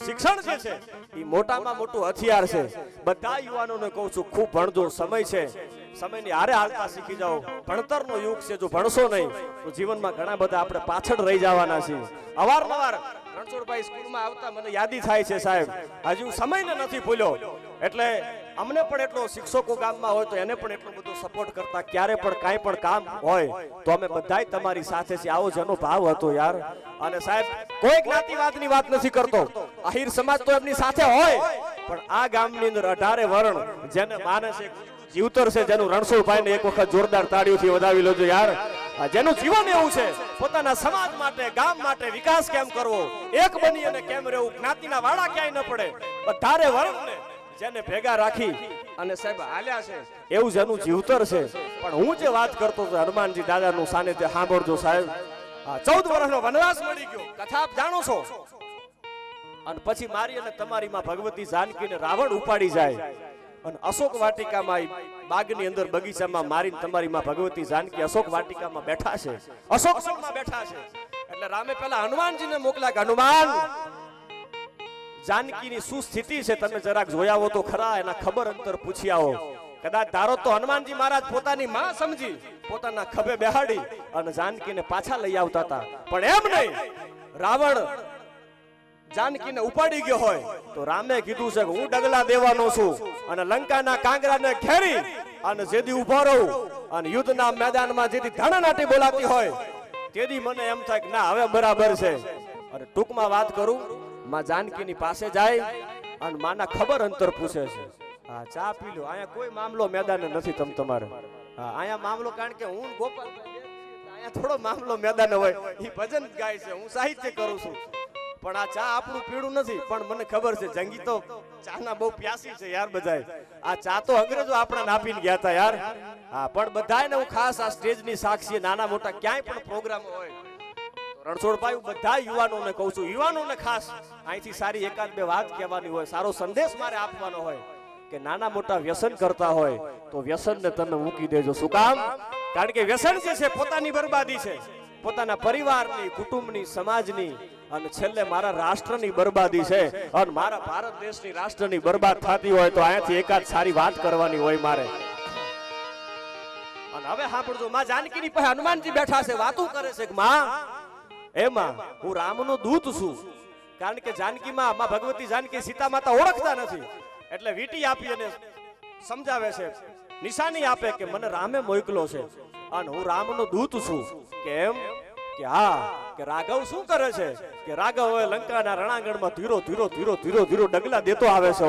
શિક્ષણ જે છે એ મોટામાં મોટું હથિયાર છે. બધા યુવાનોને કહું છું, ખૂબ ભણજો. સમય છે, સમયની હારે હાલતા શીખી જાઓ. ભણતરનો યુગ છે, જો ભણશો નહીં તો જીવનમાં ઘણા બધા આપણે પાછળ રહી જવાના છીએ. અવારનવાર રણછોડભાઈ સ્કૂલમાં આવતા મને યાદી થાય છે, સાહેબ હજુ સમયને નથી ભૂલ્યો. એટલે અમને પણ એટલો, શિક્ષકો ગામમાં હોય તો એને પણ એટલો બધો સપોર્ટ કરતા. ક્યારે પણ કાંઈ પણ કામ હોય તો અમે બધાય તમારી સાથે છીએ. આવો જેનો ભાવ હતો યાર. અને સાહેબ, કોઈ જ્ઞાતિવાદની વાત નથી કરતો. આહિર સમાજ તો એમની સાથે હોય, પણ આ ગામની અંદર 18 વર્ણ જેને માને છે, જીવતર છે, જેનું રણછોડભાઈને એક વખત જોરદાર તાળીઓથી વધાવી લેજો યાર. જેનું જીવન એવું છે, પોતાના સમાજ માટે, ગામ માટે વિકાસ કેમ કરવો, એક બની અને કેમ રહેવું, જ્ઞાતિના વાળા ક્યાંય ન પડે, બધારે વર્ણને જેને ભેગા રાખી અને સાહેબ હાલ્યા છે, એવું જેનું જીવતર છે. પણ હું જે વાત કરતો હતો હનુમાનજી દાદાનું સાનિધ્ય સાંભળજો સાહેબ. 14 વર્ષનો વનવાસ મળી ગયો, કથા આપ જાણો છો. અને પછી મારી અને તમારી માં ભગવતી જાનકીને રાવણ ઉપાડી જાય અને અશોક વાટિકામાં, બાગની અંદર બગીચામાં મારી તમારી માં ભગવતી જાનકી અશોક વાટિકામાં બેઠા છે, અશોક વનમાં બેઠા છે. એટલે રામે પહેલા હનુમાનજીને મોકલ્યા કે હનુમાન, જાનકીની શું સ્થિતિ છે તમે જરાક જોઈ આવો તો ખરા, એના ખબર અંતર પૂછી આવો. કદાચ ધારો તો હનુમાનજી મહારાજ પોતાની માં સમજી પોતાના ખભે બેહાડી અને જાનકીને પાછા લઈ આવતા હતા. પણ એમ નહીં, રાવણ જાનકીને ઉપાડી ગયો હોય તો રામે કીધું છે કે હું ડગલા દેવાનો છું અને લંકાના કાંગરાને ઘેરી અને જેદી ઉભો રહું અને યુદ્ધના મેદાનમાં જેદી ધણનાટી બોલાતી હોય તેદી મને એમ થાય કે ના, હવે બરાબર છે. અને ટૂંકમાં વાત કરું, માં જાનકીની પાસે જાય અને માના ખબર અંતર પૂછે છે. હા, ચા પી લો, અહીંયા કોઈ મામલો મેદાન નથી તમારે. હા, અહીંયા મામલો, કારણ કે હું ગોપાલ અહીંયા થોડો મામલો મેદાન હોય. એ ભજન ગાય છે, હું સાહિત્ય કરું છું, પણ આ ચા આપણું પીળું નથી. પણ મને ખબર છે જંગી તો ચાના બહુ પ્યાસી છે યાર. બધાય આ ચા તો અંગ્રેજો આપણને આપીને ગયા હતા યાર. હા, પણ બધાને હું ખાસ આ સ્ટેજની સાક્ષી, નાના મોટા ક્યાંય પણ પ્રોગ્રામ હોય, રણછોડભાઈ બધા યુવાનોને કહું છું, યુવાનોને ખાસ અહીંથી સારી એકાદ બે વાત કહેવાની હોય, સારો સંદેશ મારે આપવાનો હોય કે નાના મોટા વ્યસન કરતા હોય તો વ્યસનને તમે મૂકી દેજો. શું કામ? કારણ કે વ્યસન જે છે પોતાની બરબાદી છે, પોતાના પરિવારની, કુટુંબની, સમાજની અને છેલ્લે મારા રાષ્ટ્રની બરબાદી છે. અને મારા ભારત દેશની રાષ્ટ્રની બરબાદ થતી હોય તો અહીંયાથી એકાદ સારી વાત કરવાની હોય મારે. અને હવે સાંભળજો, માં જાનકીની પાસે હનુમાનજી બેઠા છે, વાતો કરે છે કે માં, એમાં હું રામનો દૂત છું. કારણ કે જાનકીમાં, માં ભગવતી જાનકી સીતા માતા ઓળખતા નથી, એટલે વીટી આપી અને સમજાવે છે, નિશાની આપે કે મને રામે મોકલો છે અને હું રામનો દૂત છું. કેમ? કે હા, કે રાઘવ શું કરે છે? કે રાઘવ હવે લંકાના રણાંગણમાં ધીરો ધીરો ધીરો ધીરો ધીરો ડગલા દેતો આવે છે.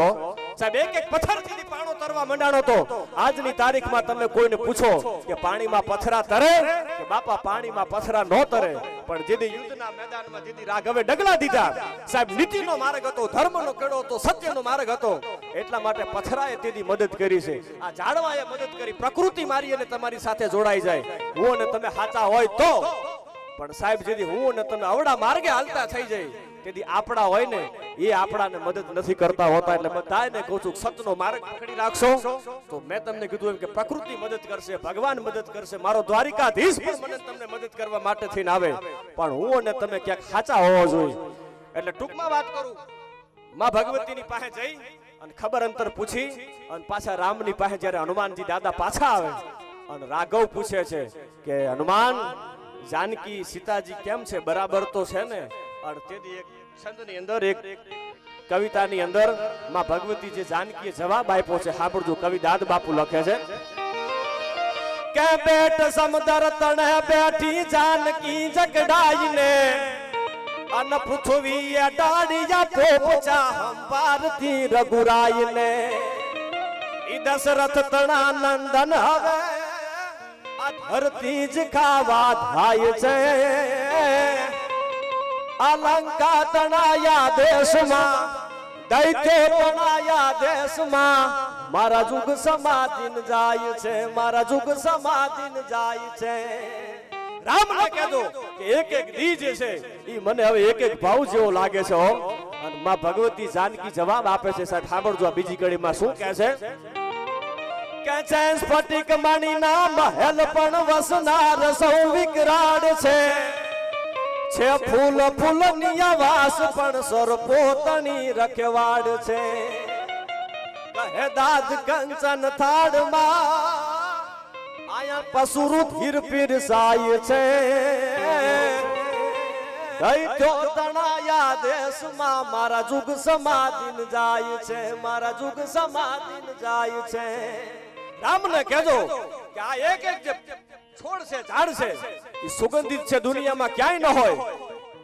સાહેબ, એક એક પથ્થરથી પાણો તરફ કરવા માંડાણો તો આજની તારીખમાં તમે કોઈને પૂછો કે પાણીમાં પથરા તરે કે બાપા પાણીમાં પથરા ન તરે, પણ જેદી યુદ્ધના મેદાનમાં જેદી રાઘવે ડગલા દીધા, સાહેબ નીતિનો માર્ગ હતો, ધર્મનો કેળો હતો, સત્યનો માર્ગ હતો, એટલા માટે પથરાએ તેદી મદદ કરી છે. આ ઝાડવાએ મદદ કરી, પ્રકૃતિ મારી અને તમારી સાથે જોડાઈ જાય. હું અને તમે સાચા હોય તો, પણ સાહેબ જેદી હું અને તમે અવડા માર્ગે હાલતા થઈ જાય તેથી આપણા હોય ને એ આપણાને મદદ નથી કરતા હોતા. એટલે બધાને કહું છું સત્યનો માર્ગ પકડી રાખશો તો મેં તમને કીધું એમ કે પ્રકૃતિ મદદ કરશે, ભગવાન મદદ કરશે, મારો દ્વારિકાધીશ પણ મને તમને મદદ કરવા માટે થઈને આવે, પણ હું અને તમે ક્યાંક સાચા હોવા જોઈએ. એટલે ટૂંકમાં વાત કરું, માં ભગવતીની પાસે જઈ અને ખબર અંતર પૂછી અને પાછા રામની પાસે જ્યારે હનુમાનજી દાદા પાછા આવે અને રાઘવ પૂછે છે કે હનુમાન જાનકી સીતાજી કેમ છે, બરાબર તો છે ને? અને તેથી એક છંદની અંદર એક કવિતાની અંદર માં ભગવતી જે જાનકીએ જવાબ આપ્યો છે, સાંભળજો. કવિ દાદ બાપુ લખે છે કે બેટ સમદર તણે બેઠી જાનકી જગડાઈને અન પૃથ્વી ડાડિયા પોપચા હંપારતી રઘુરાઈને ઈ દશરથ તણા નંદન હવે આ ધરતી જ ખાવા થાય છે, અલંકા તણાયા દેશમાં દૈત્ય તણાયા દેશમાં મારા જુગ સમાધિન જાય છે, મારા જુગ સમાધિન જાય છે. રામને કહેજો કે એક એક દી જે છે ઈ મને હવે એક એક ભાવ જેવો લાગે છે હો. અને માં ભગવતી જાનકી જવાબ આપે છે. સાહેબ સાંભળજો આ બીજી કડીમાં શું કહે છે કે છે સ્ફટિક મણીના મહેલ પણ વસનાર સૌ વિકરાળ છે ફૂલ ફૂલની આવાસ પણ સરપોતણી રખવાડ છે, કહે દાદ કંચન થાળમાં આયા પસુરુત હીર સાય છે, દૈત્યો તણાયા દેશમાં મારા જુગ સમાધિન જાય છે, મારા જુગ સમાધિન જાય છે. રામને કહેજો કે આ એક એક જે છોડ છે, ઝાડ છે, એ સુગંધિત છે, દુનિયામાં ક્યાંય ન હોય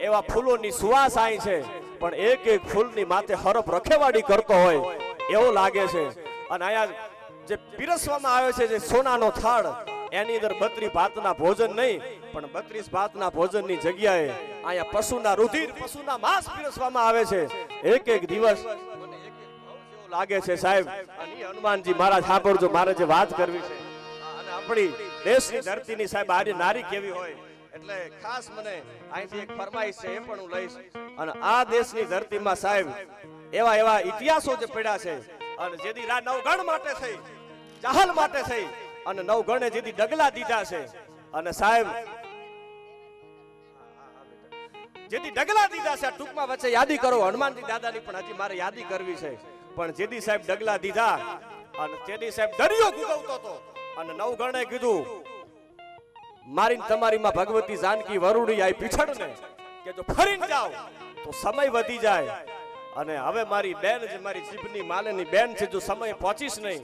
એવા ફૂલોની સુવાસ આઈ છે, પણ એક એક ફૂલની માથે હરફ રખેવાડી કરતો હોય એવું લાગે છે. અને અહીંયા જે પીરસવામાં આવે છે જે સોનાનો થાળ, એની અંદર 32 ભાતના ભોજન નહીં પણ 32 ભાતના ભોજનની જગ્યાએ અહીંયા પશુના રુધિર, પશુના માંસ પીરસવામાં આવે છે. એક એક દિવસ લાગે છે સાહેબ. અને હનુમાનજી મહારાજ સાંભળજો, મારે જે વાત કરવી છે અને આપણી દેશની ધરતીની સાહેબ આજે નારી કેવી હોય એટલે ખાસ મને અહીંથી એક ફરમાઈશ છે, એ પણ હું લઈશ. અને આ દેશની ધરતીમાં સાહેબ એવા એવા ઇતિહાસો જે પડ્યા છે અને જેથી નવગણ માટે થઈ, ચાહલ માટે થઈ અને નવગણે જેથી ડગલા દીધા છે અને સાહેબ જેથી ડગલા દીધા છે. ટૂંકમાં વચ્ચે યાદી કરો હનુમાનજી દાદાની પણ હજી મારે યાદી કરવી છે. પણ જેથી સાહેબ ડગલા દીધા અને તેથી સાહેબ દરિયો ગુગવતો હતો અને નવગણે કીધું મારી તમારી માં ભગવતી જાનકી વરુડી આઈ પીછડ ને કે જો ફરીને જાવ તો સમય વધી જાય અને હવે મારી બેન જે મારી જીભની માલેની બેન છે, જો સમય પહોંચીશ નહીં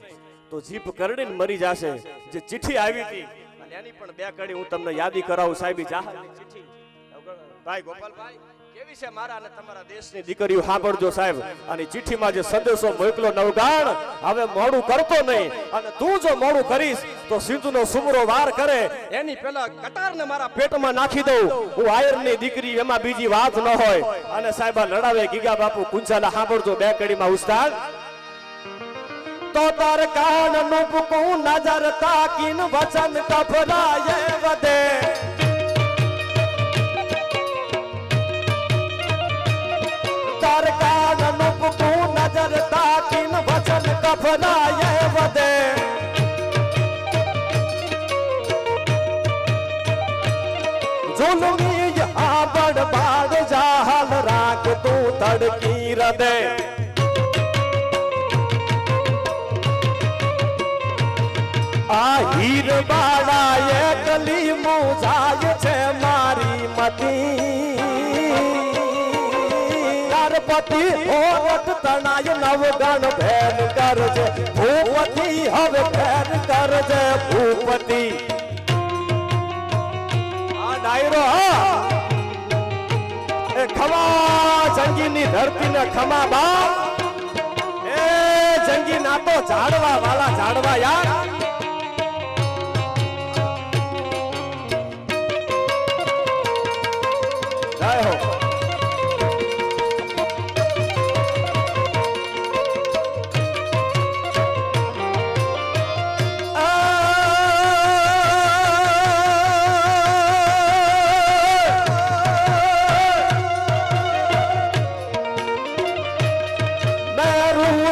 તો જીભ કરડીને મરી જશે. જે ચિઠ્ઠી આવી હતી અને એની પણ બે કડી હું તમને યાદી કરાવું સાહેબ. જાહરની ચિઠ્ઠી ભાઈ ગોપાલભાઈ કેવી છે મારા અને તમારા દેશની દીકરીઓ સાંભળજો સાહેબ. અને ચિઠ્ઠીમાં જે સંદેશો મોકલો નવગાણ, હવે મોડું કરતો નહીં અને તું જો મોડું કરીશ તો સિંધુનો સુમરો વાર કરે એની પહેલા કટારને મારા પેટમાં નાખી દઉં. હું આયરની દીકરી, એમાં બીજી વાત ન હોય. અને સાહેબ લડાવે ગીગા બાપુ કુંચાલા. સાંભળજો બે કડીમાં ઉસ્તાદ. તો તાર કાન નું પુકું નજર તાકીન વચન કફરાય વધે, તાર કાન નું પુકું નજર તાકીન વચન કફરાય વધે, ઝુલમી આ બડબાડ જાહલ રાખ તું તડકી રદે, આ હીર બાળા એકલી મુજાય છે મારી મતી, તારપતિ હોરટ તણાય નવગણ ભેન કરજે ભૂપતિ, હવે ભેન કરજે ભૂપતિ. આ ડાયરો એ ખમા જંગીની ધરતીને ખમા બાપ, એ જંગી નાતો તો ઝાડવા વાલા ઝાડવા યાર જય હો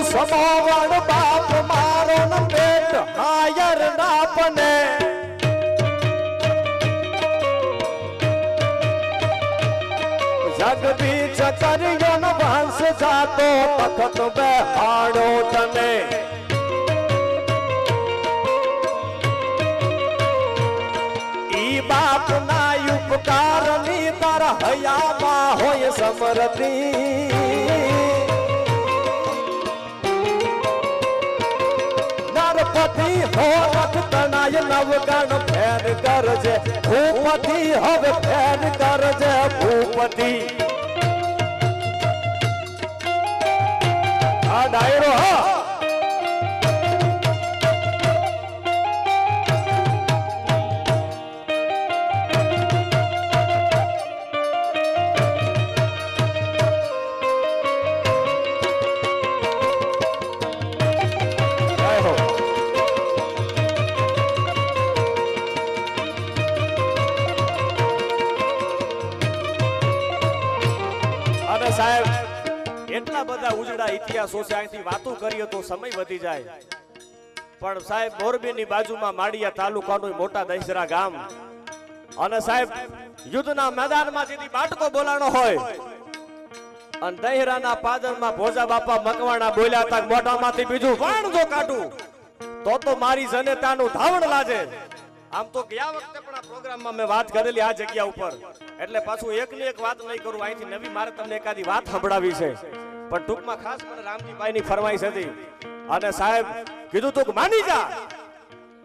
સમાવણ બાપ મારો ન પેટ હાયર ના પને જગ બીચ કર્યો ન વંશ જાતો તખત બેહાડો તને ઈ બાપ ના ઉપકાર ની તારા હયામાં હોય સમરતી પતિ હોત તણાય નવગણ ફેર કરજે ભૂપતિ હવે ફેર કરજે ભૂપતિ આ ડાયરો હા સાહેબ એટલા બધા ઉજળા ઇતિહાસો છે અહીંથી વાતો કરીએ તો સમય વધી જાય પણ સાહેબ મોરબીની બાજુમાં માળિયા તાલુકાનું મોટા દહીસરા ગામ અને સાહેબ યુદ્ધના મેદાનમાં જેથી બાટકો બોલાણો હોય અને દહીરાના પાદરમાં ભોજા બાપા મકવાણા બોલ્યા હતા મોઢામાંથી બીજું વાણ જો કાઢું તો મારી જનેતાનું ધાવણ લાજે આમ તો ગયા વખતે પણ આ પ્રોગ્રામમાં મેં વાત કરેલી આ જગ્યા ઉપર એટલે પાછું એકની એક વાત નહીં કરું અહીંથી નવી મારે તમને એકાદી વાત સંભળાવી છે પણ ટૂંકમાં ખાસ મને રામજીભાઈ ની ફરમાઈશ હતી અને સાહેબ કીધું તું માની જા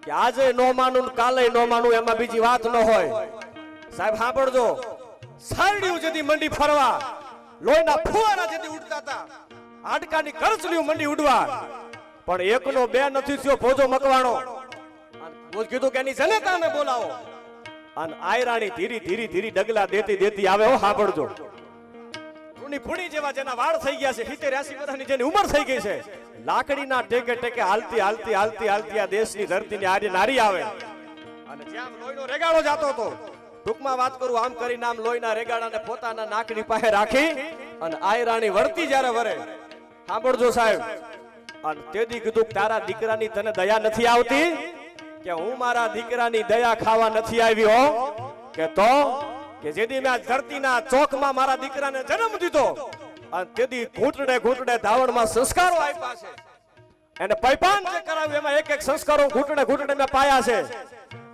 કે આજે નો માનું કાલે નો માનું એમાં બીજી વાત ન હોય સાહેબ સાંભળજો સારડીઓ જેથી મંડી ફરવા લોહીના ફુવારા જેથી ઉડતા હતા હાડકાની કરચલીઓ મંડી ઉડવા પણ એકનો બે નથી થયો ભોજો મકવાણો કીધું કે એની જનતાને બોલાવો અને આયરાણી ધીરી ધીરી ધીરી ડગલા દેતી દેતી આવે હો સાંભળજો રૂની ફૂણી જેવા જેના વાળ થઈ ગયા છે 70 80 વર્ષની જેની ઉંમર થઈ ગઈ છે લાકડીના ટેકે ટેકે હાલતી હાલતી હાલતી હાલતી આ દેશની ધરતીની આરે નારી આવે અને જ્યાં લોહીનો રેગાડો જાતો હતો ટૂંકમાં વાત કરું આમ કરીને આમ લોહીના રેગાડાને પોતાના નાકની પાસે રાખી અને આયરાણી વળતી જ્યારે વરે સાંભળજો સાહેબ અને તેદી કીધું તારા દીકરાની તને દયા નથી આવતી કે હું મારા દીકરાની દયા ખાવા નથી આવ્યો કે તો કે જેદી મેં ધરતીના ચોકમાં મારા દીકરાને જન્મ દીધો અને તેદી ઘૂંટડે ઘૂંટડે ધાવણમાં સંસ્કારો આપ્યા છે એને પૈપાન જે કરાવ્યું એમાં એક એક સંસ્કારો ઘૂંટડે ઘૂંટડે મેં પાયા છે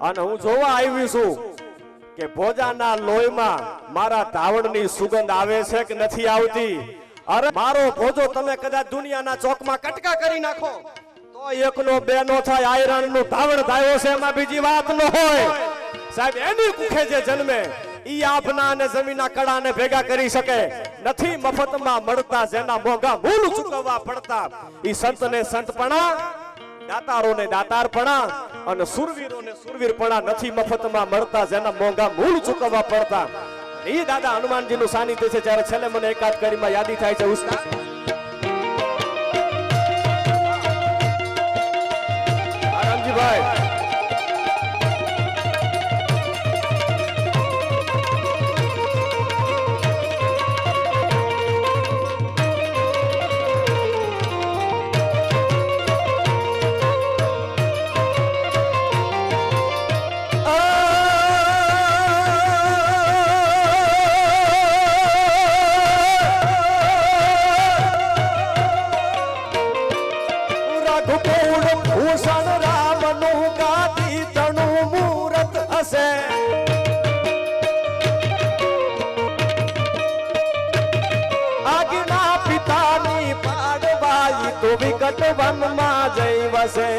અને હું જોવા આવી છું કે ભોજાના લોહીમાં મારા ધાવણની સુગંધ આવે છે કે નથી આવતી અરે મારો ભોજો તમે કદાચ દુનિયાના ચોકમાં કટકા કરી નાખો એકનો બે નો થાય આયરણ નું ધાવણ થાય છે એમાં બીજી વાત ન હોય સાહેબ એની કુખે જે જન્મે ઈ આપના અને જમીના કડાને ભેગા કરી શકે નથી મફતમાં મળતા જેના મોંઘા મૂળ ચૂકવવા પડતા ઈ સંતને સંતપણા દાતારોને દાતારપણા અને સુરવીરોને સુરવીરપણા નથી મફતમાં મળતા જેના મોંઘા મૂળ ચૂકવવા પડતા ઈ દાદા હનુમાનજીનું સાનિધ્ય છે જ્યારે છેલ્લે મને એકાદ કરીમાં યાદી થાય છે ઉસ્તાદ ભાઈ ભૂષણ રામનું ગાદી તણું મૂરત હશે આજ્ઞા પિતાની પાડવાઈ તો વિકટ વનમાં જઈ વસે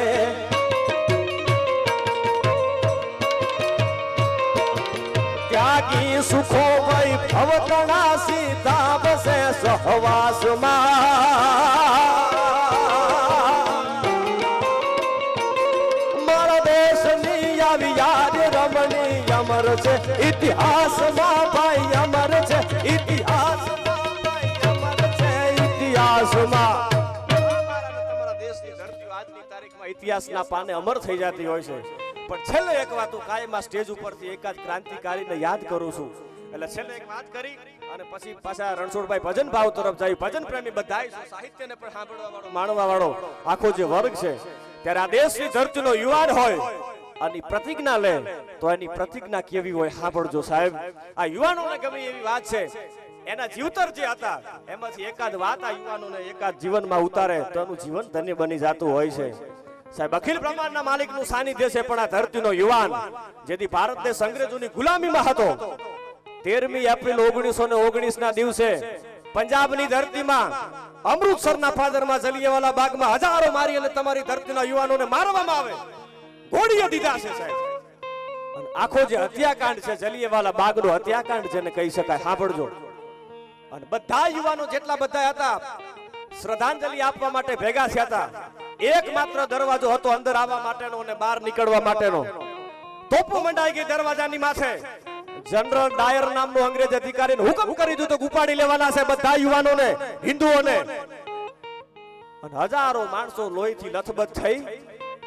ત્યાગી સુખો વૈ ભવતણા સીતા વસે સહવાસમાં ઇતિહાસમાં ભાઈ અમર છે, ઇતિહાસમાં ભાઈ અમર છે, ઇતિહાસમાં તમારા દેશની ધરતી આજની તારીખમાં ઇતિહાસના પાને અમર થઈ જતી હોય છે. પણ છેલ્લે એક વાત હું કાયમ આ સ્ટેજ ઉપરથી એકાદ ક્રાંતિકારીને યાદ કરું છું. એટલે છેલ્લે એક વાત કરી અને પછી પાછા રણછોડભાઈ ભજન ભાવ તરફ જાય. ભજન પ્રેમી બધાય સાહિત્યને પણ સાંભળવા વાળો માણવા વાળો આખો જે વર્ગ છે, ત્યારે આ દેશની ધરતીનો યુવાન હોય અને પ્રતિજ્ઞા લે તો એની પ્રતિજ્ઞા કેવી હોય સાંભળજો સાહેબ. આ યુવાનોને ગમે એવી વાત છે, એના જીવતર જે હતા એમાંથી એકાદ વાત આ યુવાનોને એકાદ જીવનમાં ઉતારે તો એનું જીવન ધન્ય બની જતું હોય છે. સાહેબ અખિલ બ્રહ્માંડના માલિકનું સાનિધ્ય છે, પણ આ ધરતીનો યુવાન જેથી ભારત દેશ અંગ્રેજોની ગુલામીમાં હતો, 13મી એપ્રિલ 1919 ના દિવસે પંજાબની ધરતીમાં અમૃતસરના ફાદરમાં જલિયાવાલા બાગમાં હજારો મારી અને તમારી ધરતીના યુવાનોને મારવામાં આવે, ગોળીઓ દીધા છે સાહેબ. અને આખો જે હત્યાકાંડ છે જલિયાવાલા બાગનો હત્યાકાંડ જેને કહી શકાય, સાંભળજો. અને બધા યુવાનો જેટલા બધા હતા શ્રદ્ધાંજલિ આપવા માટે ભેગા થયા હતા. એકમાત્ર દરવાજો હતો અંદર આવવા માટેનો અને બહાર નીકળવા માટેનો. તોપો મંડાઈ ગઈ દરવાજાની માથે. જનરલ ડાયર નામનો અંગ્રેજ અધિકારીને હુકમ કરી દીધો કે ઉપાડી લેવાના છે બધા યુવાનોને, હિન્દુઓને. અને હજારો માણસો લોહીથી લથબથ થઈ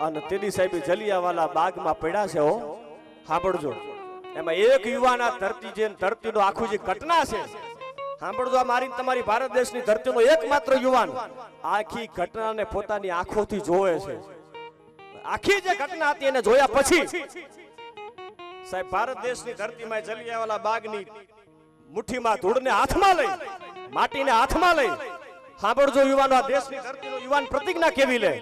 અને તેની સાહેબ જલિયાવાલા બાગમાં પડ્યા છે. હો સાંભળજો, એમાં એક યુવાન આ ધરતીનો આખું જે ઘટના છે સાંભળજો. આ મારી તમારી ભારત દેશની ધરતીનો એકમાત્ર યુવાન આખી ઘટનાને પોતાની આંખોથી જોવે છે. આખી જે ઘટના હતી એને જોયા પછી સાહેબ ભારત દેશની ધરતીમાં જલિયાવાલા બાગની મુઠ્ઠીમાં ધૂળને હાથમાં લઈ, માટીને હાથમાં લઈ, સાંભળજો યુવાનો, આ દેશની ધરતીનો યુવાન પ્રતિજ્ઞા કેવી લે.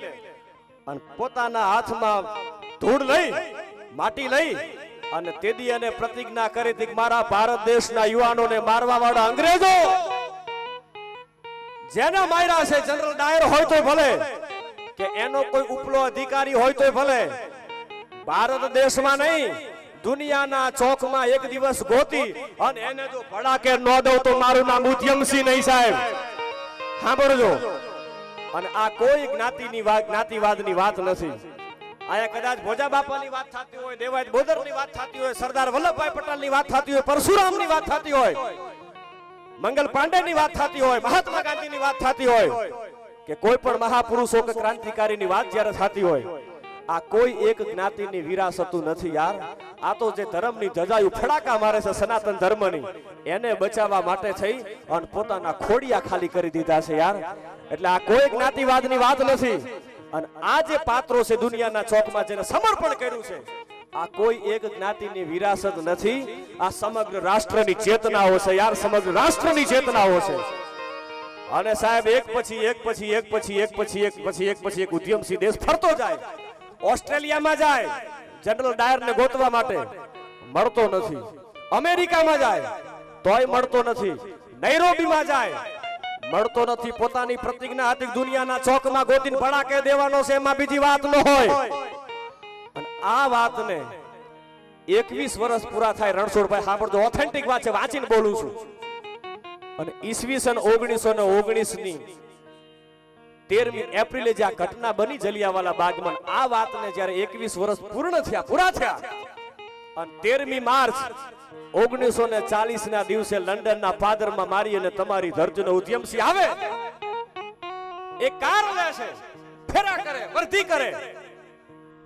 અને પોતાના હાથમાં ધૂળ લઈ, માટી લઈ અને તેદી એને પ્રતિજ્ઞા કરી હતી કે મારા ભારત દેશના યુવાનોને મારવા વાળા અંગ્રેજો જેને માર્યા છે, જનરલ ડાયર હોય તો ભલે કે એનો કોઈ ઉપલો અધિકારી હોય તો ભલે, ભારત દેશમાં નહીં દુનિયાના ચોકમાં એક દિવસ ગોતી અને એને જો ભડાકે ન દઉં તો મારું નામ ઉદ્યમસિંહ નહીં સાહેબ. સાંભળજો, અને આ કોઈ જ્ઞાતિવાદની વાત નથી. આયા કદાચ ભોજા બાપાની વાત થતી હોય, દેવાયત બોદરની વાત થતી હોય, સરદાર વલ્લભભાઈ પટેલની વાત થતી હોય, પરશુરામની વાત થતી હોય, મંગલ પાંડેની વાત થતી હોય, મહાત્મા ગાંધીની વાત થતી હોય કે કોઈ પણ મહાપુરુષો કે ક્રાંતિકારીની વાત જ્યારે થતી હોય, આ કોઈ એક જ્ઞાતિની વિરાસત નથી યાર. આ તો જે ધર્મની ધજાયું ફડાકા મારે છે સનાતન ધર્મની, એને બચાવવા માટે થઈ અને પોતાના ખોડિયા ખાલી કરી દીધા છે યાર. એટલે આ કોઈ જ્ઞાતિવાદની વાત નથી. અને આ જે પાત્રો છે દુનિયાના ચોકમાં જેને સમર્પણ કર્યું છે, આ કોઈ એક જ્ઞાતિની વિરાસત નથી. આ સમગ્ર રાષ્ટ્રની ચેતનાઓ છે યાર, સમગ્ર રાષ્ટ્રની ચેતનાઓ છે. અને સાહેબ એક પછી એક ઉદ્યમસિંહ દેશ ફરતો જાય. ઓસ્ટ્રેલિયામાં જાય જનરલ ડાયરને ગોતવા માટે, મળતો નથી. અમેરિકામાં જાય તોય મળતો નથી. નૈરોબીમાં જાય મળતો નથી. પોતાની પ્રતિજ્ઞા હતી દુનિયાના ચોકમાં ગોતીને ભડાકે દેવાનો છે, એમાં બીજી વાત ન હોય. અને આ વાતને 21 વર્ષ પૂરા થાય રણછોડભાઈ, સાંભળજો, ઓથેન્ટિક વાત છે, વાંચીને બોલું છું. અને ઈસવીસન 1919 ની 13મી એપ્રિલે જે આ ઘટના બની જલિયાવાલા બાગમાં, આ વાતને જ્યારે 21 વર્ષ પૂરા થયા અને 13મી માર્ચ 1940 ના દિવસે લંડનના પાદરમાં મારી અને તમારી ધરતીનો ઉદ્યમસિંહ આવે, એક કાર લે છે, ફેરા કરે, વર્ધી કરે,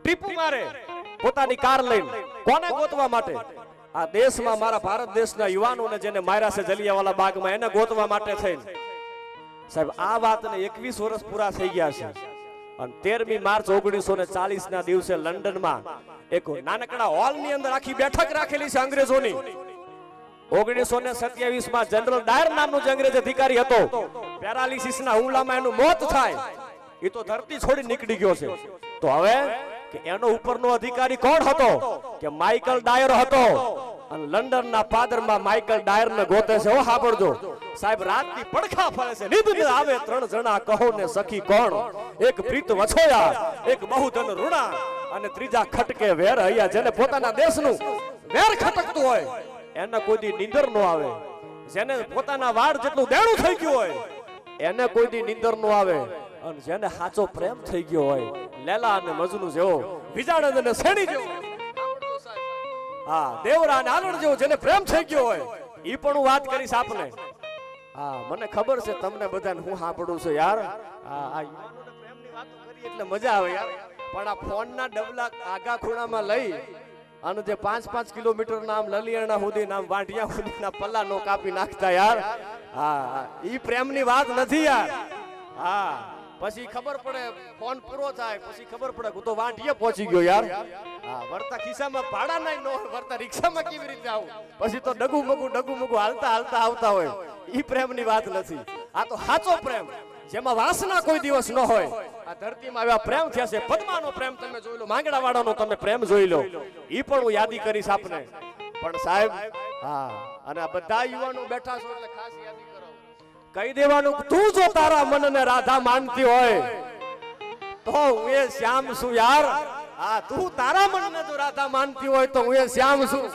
ટીપુ મારે પોતાની કાર લઈને. કોને ગોતવા માટે? આ દેશમાં મારા ભારત દેશના યુવાનોને જેને માર્યા છે જલિયાવાલા બાગમાં, એને ગોતવા માટે થઈને. સાહેબ આ વાતને 21 વર્ષ પૂરા થઈ ગયા છે. અને 13મી માર્ચ 1940 ના દિવસે લંડનમાં એક નાનકડા હોલની અંદર આખી બેઠક રાખેલી છે અંગ્રેજોની. 1927 માં જનરલ ડાયર નામનો જે અંગ્રેજ અધિકારી હતો, પેરાલિસિસના હુમલામાં એનું મોત થાય, એ તો ધરતી છોડી નીકળી ગયો છે. તો હવે કે એનો ઉપરનો અધિકારી કોણ હતો? કે માઇકલ ડાયર હતો. અને લંડનના પાદરમાં માઇકલ ડાયરને ગોતે છે. હો સાંભળજો સાહેબ, રાતની પડખા ફરે છે, નિધન આવે 3 જણા, કહો ને સખી કોણ? એક પ્રીત વછોયા, એક બહુધન ઋણા, અને ત્રીજા ખટકે વેર હૈયા. જેને પોતાના દેશનું વેર ખટકતું હોય એને કોઈ દી નીંદર ન આવે. જેને પોતાના વાળ જેટલું દેણું થઈ ગયું હોય એને કોઈ દી નીંદર ન આવે. અને જેને સાચો પ્રેમ થઈ ગયો હોય, લેલા અને મજનુ જેવો, વિજાણંદ અને શેણી જેવો, હા દેવરા અને આલણ જેવો જેને પ્રેમ થઈ ગયો હોય ઈ પણ હું વાત કરીશ આપને. હા મને ખબર છે તમને બધાને હું સાંભળું છું યાર. હા આ યુવાનોને પ્રેમની વાતો કરી એટલે મજા આવે યાર. પણ આ ફોનના ડબલા આગા ખૂણામાં લઈ અને જે 5-5 કિલોમીટર નામ લલિયાણા સુધી નામ વાંઢિયા સુધીના પલ્લા નો કાપી નાખતા યાર. હા ઈ પ્રેમની વાત નથી યાર. હા પછી ખબર પડે ફોન પૂરો થાય પછી ખબર પડે હું તો વાંઢિયે પહોંચી ગયો યાર. હા વરતા ખિસ્સામાં ભાડા નહીં નો વરતા રિક્ષામાં કેવી રીતે આવું પછી તો ડગુ મગુ હાલતા હાલતા આવતા હોય. ઈ પ્રેમની વાત નથી. આ તો સાચો પ્રેમ જેમાં વાસના કોઈ દિવસ ન હોય. આ ધરતીમાં આવ્યા પ્રેમ થયા છે. પદ્માનો પ્રેમ તમે જોઈ લો, માંગડા વાળાનો તમે પ્રેમ જોઈ લો. ઈ પણ હું યાદી કરીશ આપને. પણ સાહેબ હા અને આ બધા યુવાનો બેઠા છો એટલે ખાસ યાદી કરો. કહી દેવાનું તું જો તારા મનને રાધા માનતી હોય તો હું એ શ્યામ છું યાર. હા તું તારા મનને જો રાધા માનતી હોય તો હું એ શ્યામ છું.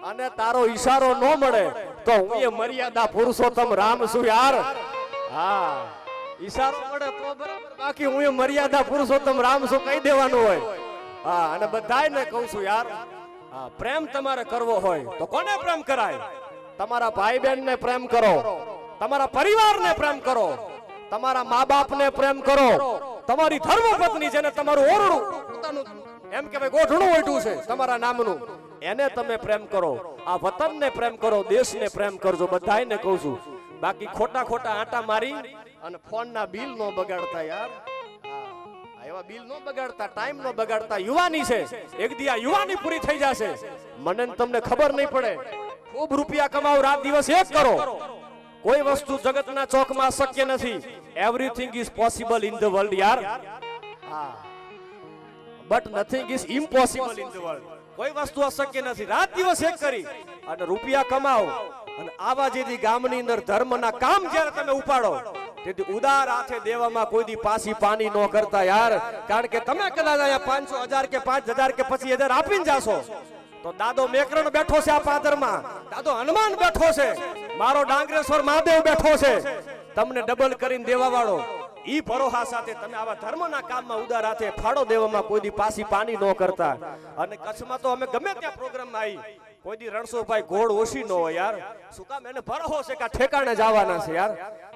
અને તારો ઈશારો ન મળે તો હું એ મર્યાદા પુરુષોત્તમ રામ છું યાર. હા ઈશારો મળે તો બરાબર, બાકી હું એ મર્યાદા પુરુષોત્તમ રામ છું કહી દેવાનું હોય. હા અને બધાયને કહું છું યાર. હા પ્રેમ તમારે કરવો હોય તો કોને પ્રેમ કરાય? તમારા ભાઈ બહેન ને પ્રેમ કરો, તમારા પરિવારને પ્રેમ કરો, તમારા મા બાપને પ્રેમ કરો, તમારી ધર્મપત્ની જેને તમારું ઓરડું પોતાનું એમ કે ભાઈ ગોઠણું ઓઢ્યું છે તમારા નામનું એને તમે પ્રેમ કરો. આ વતનને પ્રેમ કરો, દેશને પ્રેમ કરજો. બધાયને કહું છું. બાકી ખોટા ખોટા આંટા મારી અને ફોનના બિલ નો બગાડતા યાર. એવા બિલ નો બગાડતા, ટાઈમ નો બગાડતા. યુવાની છે એક દી આ યુવાની પૂરી થઈ જશે. મને તમને ખબર નહીં પડે. ખૂબ રૂપિયા કમાઓ, રાત દિવસ એક કરો. કોઈ વસ્તુ જગતના ચોકમાં શક્ય નથી. Everything is possible in the world યાર. હા but nothing is impossible in the world. કોઈ વસ્તુ અશક્ય નથી. રાત દિવસ એક કરી અને રૂપિયા કમાઓ અને આવા જેથી ગામની અંદર ધર્મના કામ જ્યારે તમે ઉપાડો તેથી ઉદાર હાથે દેવામાં કોઈ દી પાછી પાની ન કરતા યાર. કારણ કે તમે કદાચ અહીંયા 500 1000 કે 5000 કે 25000 આપીને જાશો તો દાદો મેકરણ બેઠો છે આ પાદરમાં, દાદો હનુમાન બેઠો છે, મારો ડાંગરેશ્વર મહાદેવ બેઠો છે તમને ડબલ કરીને દેવા વાળો. ઈ ભરોસા સાથે તમે આવા ધર્મના કામમાં ઉદાર હાથે ફાળો દેવામાં કોઈ દી પાછી પાની ન કરતા. અને કચ્છમાં તો અમે ગમે ત્યાં પ્રોગ્રામમાં આવી કોઈ દી રણછોડભાઈ ઘોડ ઓછી ન હોય યાર. શું કામ? એને ભરોસો છે કે ઠેકાણે જવાના છે યાર.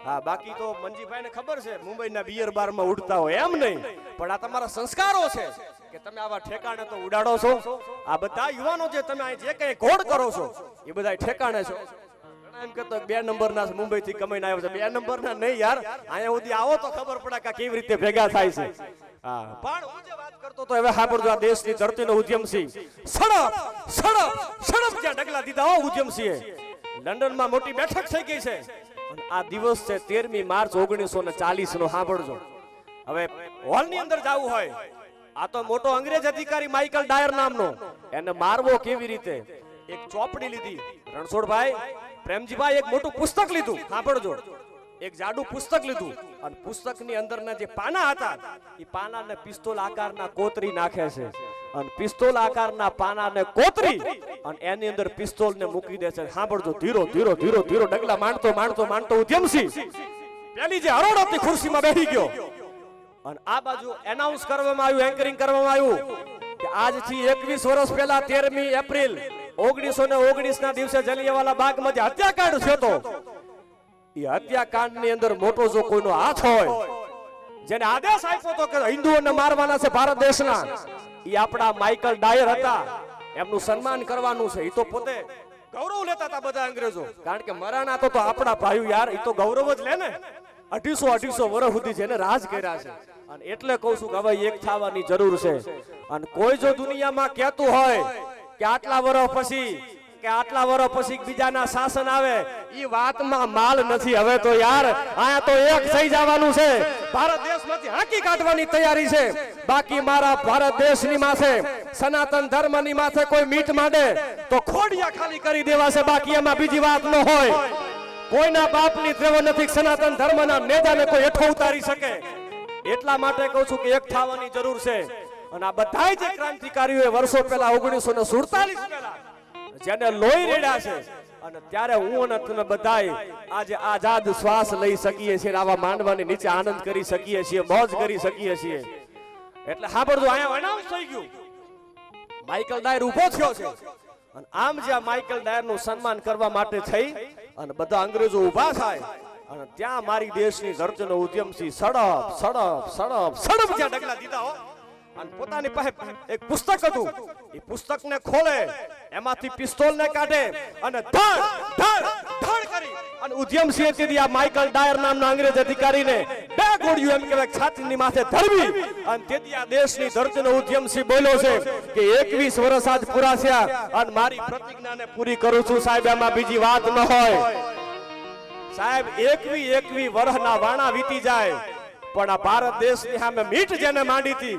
હા બાકી તો મંજીભાઈને ખબર છે મુંબઈના બિયર બારમાં ઉડતા હોય એમ નહીં, પણ આ તમારા સંસ્કારો છે કે તમે આવા ઠેકાણે તો ઉડાડો છો. આ બધા યુવાનો જે તમે જે કઈ ઘોડ કરો છો એ બધા ઠેકાણે છો. એમ કહેતો 2 નંબરના મુંબઈ થી કમાઈને આવ્યો છે. 2 નંબરના નહીં યાર, અહીંયા સુધી આવો તો ખબર પડે કે કેવી રીતે ભેગા થાય છે. હા પણ હું જે વાત કરતો તો હવે સાંભળજો. આ દેશની ધરતીનો ઉદ્યમસિંહ સડપ સડપ સડપ જ્યાં ડગલા દીધા હો ઉદ્યમસિંહે. લંડનમાં મોટી બેઠક થઈ ગઈ છે અને આ દિવસ છે 13મી માર્ચ 1940 નો. સાંભળજો. હવે હોલની અંદર જવું હોય આ તો મોટો અંગ્રેજ અધિકારી માઇકલ ડાયર નામનો, એને મારવો કેવી રીતે. એક ચોપડી લીધી રણછોડભાઈ પ્રેમજીભાઈ, એક મોટું પુસ્તક લીધું. સાંભળજો. એક જાડું પુસ્તક લીધું અને પુસ્તકની અંદરના જે પાના હતા એ પાનાને પિસ્તોલ આકારના કોતરી નાખે છે અને પિસ્તોલ આકારના પાનાને કોતરી અને એની અંદર પિસ્તોલને મૂકી દે છે. સાંભળજો. ધીરો ધીરો ધીરો ધીરો ડગલા માંડતો માંડતો માંડતો ઉદ્યમસિંહ પેલી જે હરોળ હતી ખુરશીમાં બેસી ગયો અને આ બાજુ એનાઉન્સ કરવામાં આવ્યું, એન્કરિંગ કરવામાં આવ્યું કે આજથી 21 વર્ષ પહેલા 13મી એપ્રિલ 1919 ના દિવસે જલિયાવાલા બાગમાં જે હત્યાકાંડ થયો હતો એ હત્યાકાંડની અંદર મોટો જો કોઈનો હાથ હોય, જેને આદેશ આપ્યો હતો કે હિન્દુઓને મારવાના છે ભારત દેશના, એ આપણા માઇકલ ડાયર હતા. એમનું સન્માન કરવાનું છે. એ તો પોતે ગૌરવ લેતા હતા બધા અંગ્રેજો, કારણ કે મરાણા તો આપણા ભાઈઓ યાર. એ તો ગૌરવ જ લે ને. 250 વર્ષ સુધી જેને રાજ કર્યા છે. અને એટલે કહું છું કે હવે એક થવાની જરૂર છે. અને કોઈ જો દુનિયામાં કહેતું હોય કે આટલા વર્ષ પછી બીજાના શાસન આવે, ઈ વાતમાં માલ નથી. હવે તો યાર આયા તો એક થઈ જવાનું છે. ભારત દેશમાંથી હાંકી કાઢવાની તૈયારી છે. બાકી મારા ભારત દેશની માથે, સનાતન ધર્મની માથે કોઈ મીટ માંડે તો ખોડિયા ખાલી કરી દેવા છે. બાકી એમાં બીજી વાત ન હોય. કોઈના બાપની ત્રેવો નથી. સનાતન ધર્મના નેતાને કોઈ હેઠો ઉતારી શકે. એટલા માટે કહું છું કે એક થવાની જરૂર છે. અને આ બધા જે ક્રાંતિકારીઓએ વર્ષો પહેલા 1947 પહેલા જેને લોહી રેડ્યા છે, અને ત્યારે હું અને તમે બધાય આજે આઝાદ શ્વાસ લઈ શકીએ છીએ, આવા માંડવાની નીચે આનંદ કરી શકીએ છીએ, મોજ કરી શકીએ છીએ. એટલે સાંભળજો. અહીંયા અનાઉન્સ થઈ ગયું, માઇકલ ડાયર ઊભો થયો છે અને આમ જે આ માઇકલ ડાયરનું સન્માન કરવા માટે થઈ અને બધા અંગ્રેજો ઊભા થાય અને ત્યાં મારી દેશની ધરતીનો ઉદ્યમસિંહ સડપ સડપ સડપ સડપ જ્યાં ડગલા દીધા હો અને પોતાની પાસે એક પુસ્તક હતું એ પુસ્તકને ખોલે એમાંથી પિસ્તોલને કાઢે અને ધડ ધડ ધડ કરી અને ઉદ્યમસિંહ તેથી આ માઇકલ ડાયર નામના અંગ્રેજ અધિકારીને બે ગોળીઓ એમ કહેવાય છાતીની માથે ધરવી અને તેથી આ દેશની ધરતીનો ઉદ્યમસિંહ બોલ્યો છે કે 21 વર્ષ આજ પૂરા થયા અને મારી પ્રતિજ્ઞાને પૂરી કરું છું સાહેબ એમાં બીજી વાત ન હોય સાહેબ 21 વર્ષના વાણા વીતી જાય પણ આ ભારત દેશની સામે મીઠ જેને માંડી હતી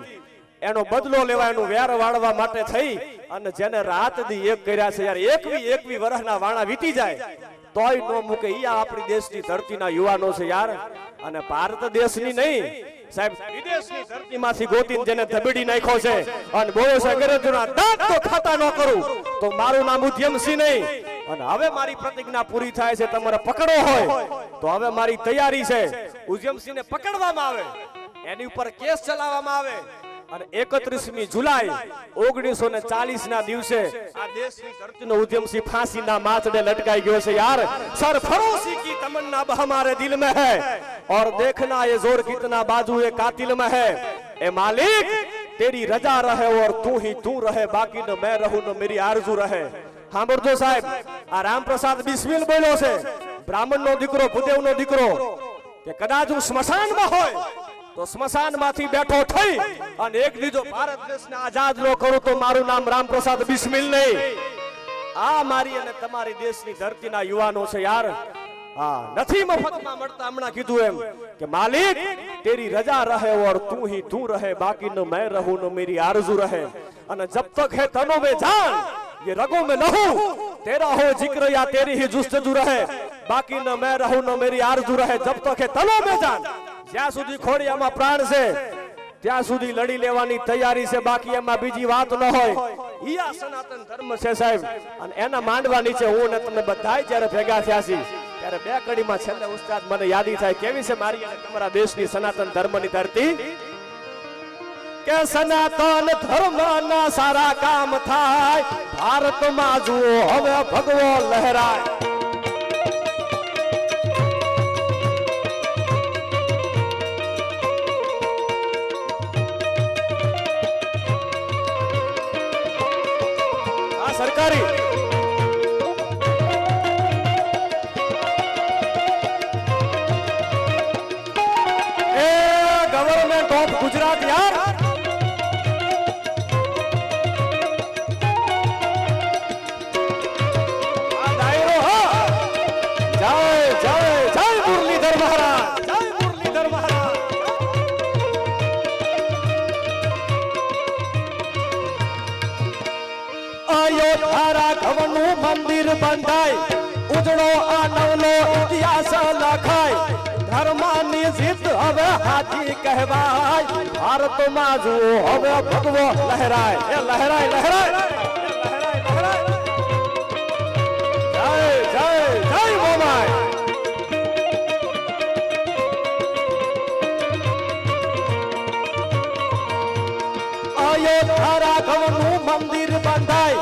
એનો બદલો લેવા એનું વેર વાળવા માટે થઈ અને જેને રાત દી એક કર્યા છે યાર 21 વર્ષના વાણા વીતી જાય તોય નો મૂકે ઈ આપણી દેશની ધરતીના યુવાનો છે યાર અને ભારત દેશની નહીં સાહેબ વિદેશની ધરતીમાંથી ગોતીને જેને ધબેડી નાખ્યો છે અને બોલો છે અંગ્રેજોના દાંત તો ખાતા ન કરું તો મારું નામ ઉદ્યમસિંહ નહીં અને હવે મારી પ્રતિજ્ઞા પૂરી થાય છે તમારે પકડો હોય તો હવે મારી તૈયારી છે ઉદ્યમસિંહને પકડવામાં આવે એની ઉપર કેસ ચલાવવામાં આવે અને 31મી જુલાઈ 1940 ના દિવસે આ દેશની ધરતીનો ઉદ્યમસિંહ ફાંસીના માથડે લટકાઈ ગયો છે યાર સરફરોશી की तमन्ना अब हमारे दिल में है और देखना ये जोर कितना बाजू ये कातिल में है ए मालिक तेरी रजा रहे और तू ही तू रहे बाकी न मैं रहूं न मेरी आरज़ू रहे સાંભળજો સાહેબ આ રામપ્રસાદ બિસ્મિલ બોલ્યો છે બ્રાહ્મણનો દીકરો ભૂદેવનો દીકરો કે કદાચ હું સ્મશાનમાં હોય તો સ્મશાનમાંથી બેઠો થઈ અને એક દીજો ભારત દેશને આઝાદ ન કરું તો મારું નામ રામપ્રસાદ બિસ્મિલ નહીં આ મારી અને તમારી દેશની ધરતીના યુવાનો છે યાર હા નથી મફતમાં મળતા હમણાં કીધું એમ કે માલિક તેરી રજા રહે और तू ही तू रहे बाकी न मैं रहूं न मेरी आरज़ू रहे અને जब तक है तनों में जान ये रगों में लहू तेरा हो जिक्र या तेरी ही जुस्तजू रहे बाकी न मैं रहूं न मेरी आरज़ू रहे जब तक है तनों में जान જ્યાં સુધી ખોડિયામાં પ્રાણ છે ત્યાં સુધી લડી લેવાની તૈયારી છે બાકી એમાં બીજી વાત ન હોય ઈ આ સનાતન ધર્મ છે સાહેબ અને એના માંડવા નીચે હું ને તમે બધાય જ્યારે ભેગા થયા છીએ ત્યારે બે કડીમાં છેલ્લે ઉસ્તાદ મને યાદી થાય કેવી છે મારી અને તમારા દેશની સનાતન ધર્મની ધરતી કે સનાતન ધર્મના સારા કામ થાય ભારતમાં જુઓ હવે ભગવો લહેરાય સરકારી એ ગવર્નમેન્ટ ઓફ ગુજરાત યાર આ ડાયરો હા જય જય જય મુરલીધર મહારાજ જય મુરલીધર મહારાજ અયોધ્યા રાઘવનું મંદિર બંધાય ઉજળો આ નવલો ઇતિહાસ લખાય ધર્મની જીત હવે હાથી કહેવાય ભારતમાં જુઓ હવે ભગવો લહેરાય એ લહેરાય લહેરાય જય જય જય મોમાય અયોધ્યા રાઘવનું મંદિર બંધાય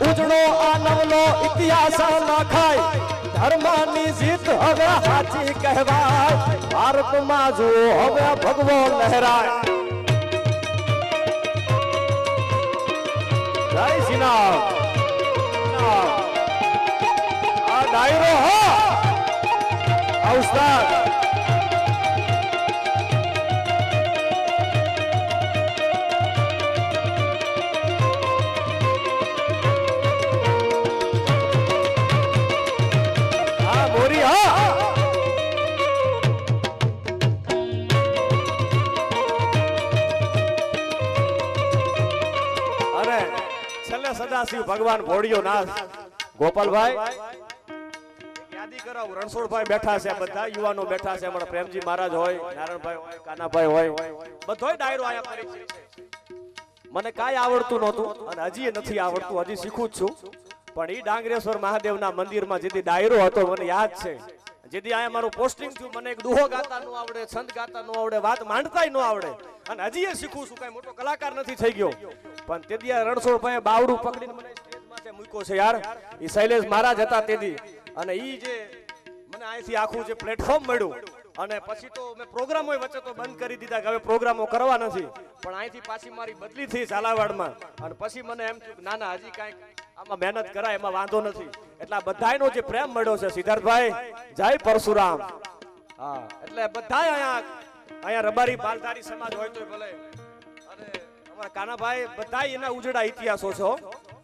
ઉજળો આ નવલો ઇતિહાસ લખાય ધર્મની જીત હવે હાચી કહેવાય ભારતમાં જુઓ હવે ભગવો લહેરાય જય શ્રી રામ આ ડાયરો હો ઉસ્તાદ સદાશિવ ભગવાન ભોળિયો નાથ ગોપાલભાઈ યાદી કરાવ રણછોડભાઈ બેઠા છે બધા યુવાનો બેઠા છે અમારા પ્રેમજી મહારાજ હોય નારાયણભાઈ હોય કાનાભાઈ હોય બધોય ડાયરો આયા પરિચિત છે મને કાઈ આવડતું નહોતું અને હજી નથી આવડતું હજી શીખું જ છું પણ ઈ ડાંગરેશ્વર મહાદેવના મંદિરમાં જેથી ડાયરો હતો મને યાદ છે જેથી આયા મારું પોસ્ટિંગ થયું મને એક દુહો ગાતા ન આવડે છંદ ગાતા ન આવડે વાત માંડતાય ન આવડે અને હજી એ શીખું છું કઈ મોટો કલાકાર નથી થઈ ગયો પણ તેથી રણછોડભાઈ બાવડું પકડીને મને સ્ટેજમાં છે મૂક્યો છે યાર. ઈ શૈલેષ મહારાજ હતા તેથી, અને ઈ જે મને અહીંથી આખું જે પ્લેટફોર્મ મળ્યું, અને પછી તો મેં પ્રોગ્રામો વચ્ચે તો બંધ કરી દીધા કે હવે પ્રોગ્રામો કરવા નથી, પણ અહીંથી પાછી મારી બદલી થઈ ઝાલાવાડમાં, અને પછી મને એમ થયું કે ના ના હજી કાંઈક આમાં મહેનત કરાય, એમાં વાંધો નથી. એટલે બધાયનો જે પ્રેમ મળ્યો છે સિદ્ધાર્થભાઈ, જય પરશુરામ. હા, એટલે બધાય અહીંયા રબારી બાલધારી સમાજ હોય તો ભલે, અને અમારા કાનાભાઈ બધાય એના ઉજળા ઇતિહાસો છે.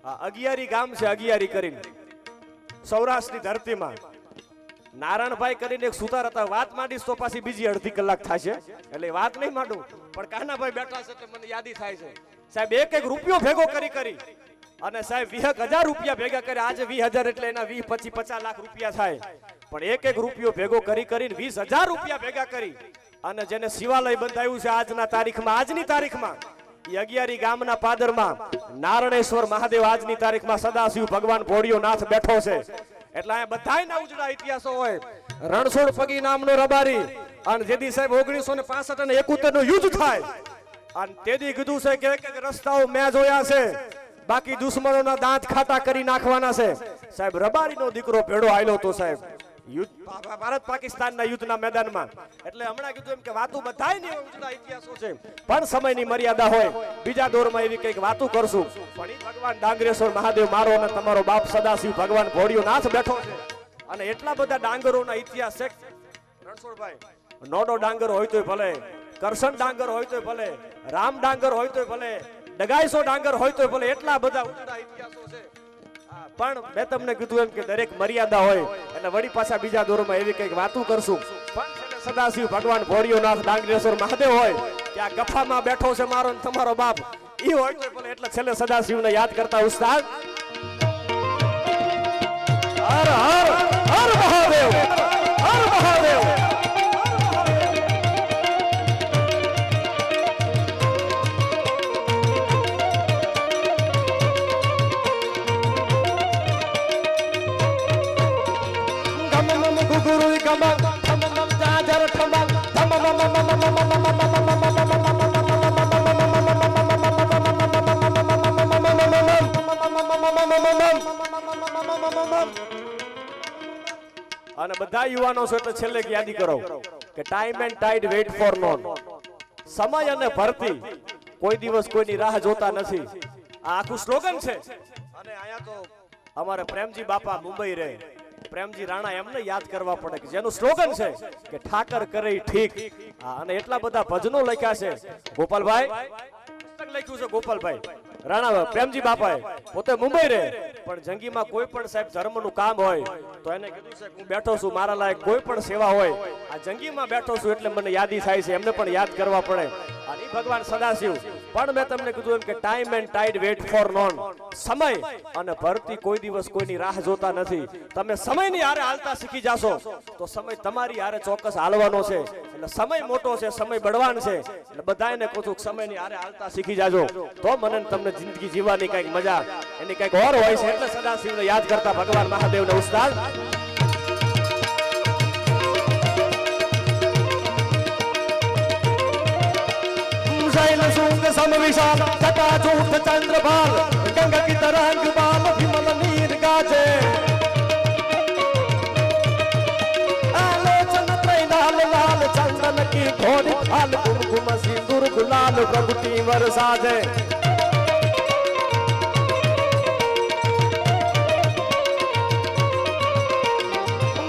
હા, અગિયારી ગામ છે, અગિયારી કરીને સૌરાષ્ટ્રની ધરતીમાં. નારાયણભાઈ કરીને એક સુતાર હતા, વાત માંડીશ તો પાછી બીજી અડધી કલાક થશે, એટલે વાત નહીં માંડું, પણ કાનાભાઈ બેઠા છે એટલે મને યાદી થાય છે. સાહેબ એક એક રૂપિયો ભેગો કરી અને સાહેબ 20,000 રૂપિયા ભેગા કરે. આજે 20,000 એટલે એના 20, 25, 50 લાખ રૂપિયા થાય, પણ એક એક રૂપિયો ભેગો કરીને 20,000 રૂપિયા ભેગા કરી અને જેને શિવાલય બંધાયું છે આજની તારીખમાં એ અગિયારી ગામના પાદરમાં નારણેશ્વર મહાદેવ આજની તારીખમાં સદાશિવ ભગવાન ભોળિયો નાથ બેઠો છે. એટલે આ બધાયના ઉજળા ઇતિહાસો હોય. રણછોડ પગી નામનો રબારી, અને જેદી સાહેબ 1965 અને 71 નું યુદ્ધ થાય, અને તેદી કીધું છે કે એક એક રસ્તાઓ મેં જોયા છે, બાકી દુશ્મનોના દાંત ખાટા કરી નાખવાના છે. સાહેબ રબારીનો દીકરો ભેડો આયલો તો સાહેબ ભારત પાકિસ્તાનના યુદ્ધના મેદાનમાં. એટલે હમણાં કીધું એમ કે વાતો બધાયની ઉજળા ઇતિહાસો છે, પણ સમયની મર્યાદા હોય, બીજા દોરમાં એવી કંઈક વાતો કરશું. પણ એ ભગવાન ડાંગરેશ્વર મહાદેવ મારો અને તમારો બાપ સદાશિવ ભગવાન ભોળિયો નાથ બેઠો છે, અને એટલા બધા ડાંગરોના ઇતિહાસ છે. રણછોડભાઈ, નોડો ડાંગર હોય તોય ભલે, કરશન ડાંગર હોય તોય ભલે, રામ ડાંગર હોય તોય ભલે, ડગાઈસો ડાંગર હોય તોય ભલે, એટલા બધા ઉજળા ઇતિહાસો છે. પણ મેં તમને કીધું એમ કે દરેક મર્યાદા હોય, એટલે વળી પાછા બીજા દોરમાં એવી કંઈક વાતો કરશું. પણ સદાશિવ ભગવાન ભોળિયો નાથ ડાંગરેશ્વર મહાદેવ હોય કે આ ગફામાં બેઠો છે મારો ને તમારો બાપ, ઈ હોય તો ભલે. એટલે છેલ્લે સદાશિવને યાદ કરતા ઉસ્તાદ, હર હર હર મહાદેવ, હર મહાદેવ. અને બધા યુવાનો છે એટલે છેલ્લે યાદી કરો કે time and ટાઈડ weight four non. સમય અને ભરતી કોઈ દિવસ કોઈની રાહ જોતા નથી. આ આખું સ્લોગન છે. અને અહીંયા તો અમારે પ્રેમજી બાપા મુંબઈ રહે, પ્રેમજી રાણા, એમને યાદ કરવા પડે કે જેનું સ્લોગન છે કે ઠાકર કરે ઠીક. અને એટલા બધા ભજનો લખ્યા છે. ગોપાલભાઈ પુસ્તક લખ્યું છે, ગોપાલભાઈ રાણા, પ્રેમજી બાપાએ પોતે મુંબઈ રહે, પણ જંગીમાં કોઈ પણ સાહેબ ધર્મનું કામ હોય તો એને કીધું છે હું બેઠો છું, મારા લાયક કોઈ પણ સેવા હોય આ જંગીમાં બેઠો છું, એટલે મને યાદી થાય છે. એમને પણ યાદ કરવા પડે. અને ભગવાન સદાશિવ, પણ મેં તમને કીધું એમ કે time and ટાઈડ weight four non. સમય અને ભરતી કોઈ દિવસ કોઈની રાહ જોતા નથી. તમે સમયની હારે હાલતા શીખી જાશો તો સમય તમારી હારે ચોક્કસ હાલવાનો છે. એટલે સમય મોટો છે, સમય બળવાન છે. એટલે બધાને કહું છું સમયની હારે હાલતા શીખી જાજો, તો મને તમને જિંદગી જીવવાની કઈક મજા એની કઈક ઓર હોય છે. એટલે સદાશિવને યાદ કરતા ભગવાન મહાદેવને ઉસ્તાદ. सम विशाल जटाजूट चंद्रभाल गंगा की तरंग बाल विमल नीर गाजे आलोचन त्रैलाल लाल चंदन की घोड़ी फाल कुमकुम सिंदूर गुलाल प्रभुति वरसाजे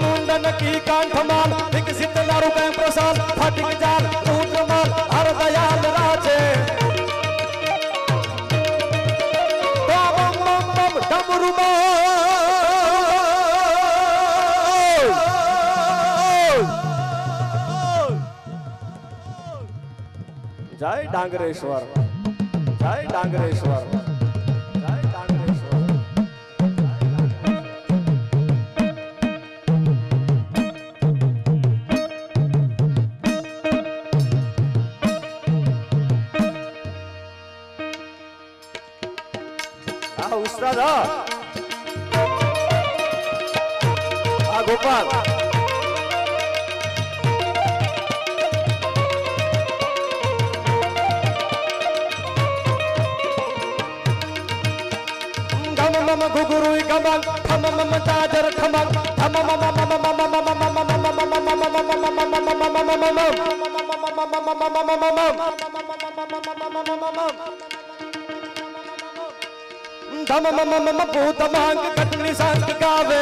मुंडन की कांठमाल विकसित नारु का प्रसाद फटिक जाल रुद्रमाल हर दयाल राजे जय डांगरेश्वर, जय डांगरेश्वर, जय डांगरेश्वर. उस्ताद गोपाल गम मम ગુગુરુઈ ગમંગ ખમ મમ તાજર ખમંગ ખમ મમ ધમ મમ ભૂત માંગ કટની સાંગ ગાવે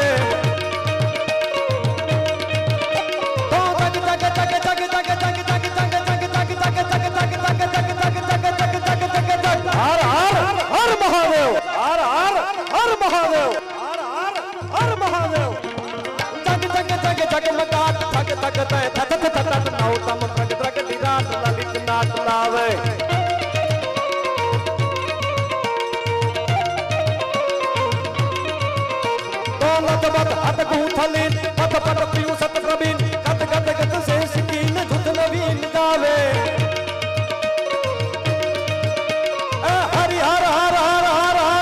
તો તગ તગ તગ તગ તગ તગ તગ તગ તગ તગ તગ તગ હર હર હર મહાદેવ હર હર હર મહાદેવ હર હર હર મહાદેવ તગ તગ તગ તગ મગાત તગ તગ તગ તગ તગ તગ નૌ તમ તગ તગ દિરાત લલિત નાટ લાવે દોલત બત અત ગુથલીન પત પત પિયુ સત પ્રબીન કત કત કત સે સકીન ધુત નવીન ગાવે હરિ હર હર હર હર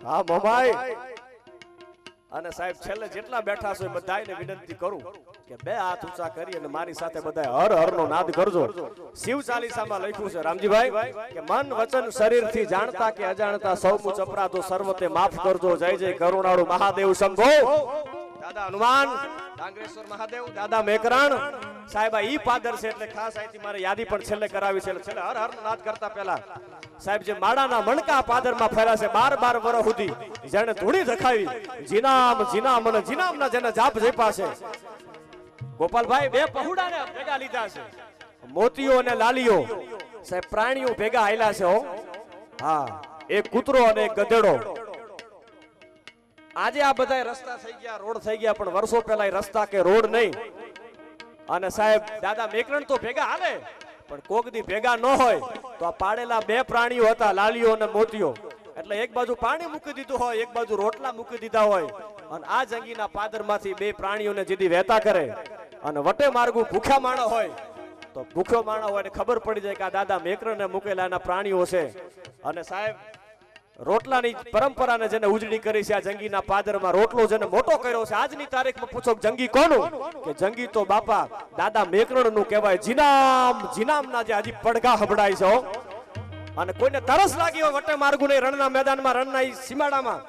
હા મોમાઈ અને સાહેબ છેલ્લે જેટલા બેઠા છો બધાને વિનંતી કરું કે બે હાથ ઊંચા કરી અને મારી સાથે બધા હર હર નો નાદ કરજો શિવ ચાલીસામાં લખ્યું છે રામજીભાઈ કે મન વચન શરીર થી જાણતા કે અજાણતા સૌ મુચ અપરાધો સર્વતે માફ કરજો જય જય કરુણાળુ મહાદેવ શંભો દાદા હનુમાન ડાંગરેશ્વર મહાદેવ દાદા મેકરાણ સાહેબ ઈ પાદર છે એટલે ખાસ અહીંથી મારે યાદી પણ છેલ્લે કરાવી છે છેલ્લે હર હર નાદ કરતા પહેલા સાહેબ જે માડાના મણકા પાદરમાં ફેરા છે 12 વર્ષ સુધી જેને ધૂણી ધખાવી જીનામ જીનામ અને જીનામના જેને જાપ જપ્યા છે ગોપાલભાઈ બે પહુડાને ભેગા લીધા છે મોતીઓ અને લાલીઓ સાહેબ પ્રાણીઓ ભેગા આયલા છે હો હા એક કૂતરો અને એક ગધેડો આજે આ બધા રસ્તા થઈ ગયા રોડ થઈ ગયા પણ વર્ષો પહેલા રસ્તા કે રોડ નહીં અને સાહેબ દાદા મેકરણ તો ભેગા હાલે પણ કોક દી ભેગા ન હોય તો આ પાડેલા બે પ્રાણીઓ હતા લાલીઓ અને મોતીઓ એટલે એક બાજુ પાણી મૂકી દીધું હોય એક બાજુ રોટલા મૂકી દીધા હોય અને આ જંગીના પાદરમાંથી બે પ્રાણીઓને જીદી વહેતા કરે અને વટે માર્ગું ભૂખ્યા માણસ હોય તો ભૂખ્યો માણસ હોય ને ખબર પડી જાય કે આ દાદા મેકરણને મૂકેલા એના પ્રાણીઓ છે અને સાહેબ રોટલાની પરંપરાને જેને ઉજળી કરી છે આ જંગીના પાદરમાં રોટલો જેને મોટો કર્યો છે આજની તારીખમાં પૂછો જંગી કોનું કે જંગી તો બાપા દાદા મેકરણનું કહેવાય જીનામ જીનામના જે હજી પડઘા હબડાય છે અને કોઈને તરસ લાગી હોય વટે માર્ગુ ને રણના મેદાનમાં રણના સીમાડામાં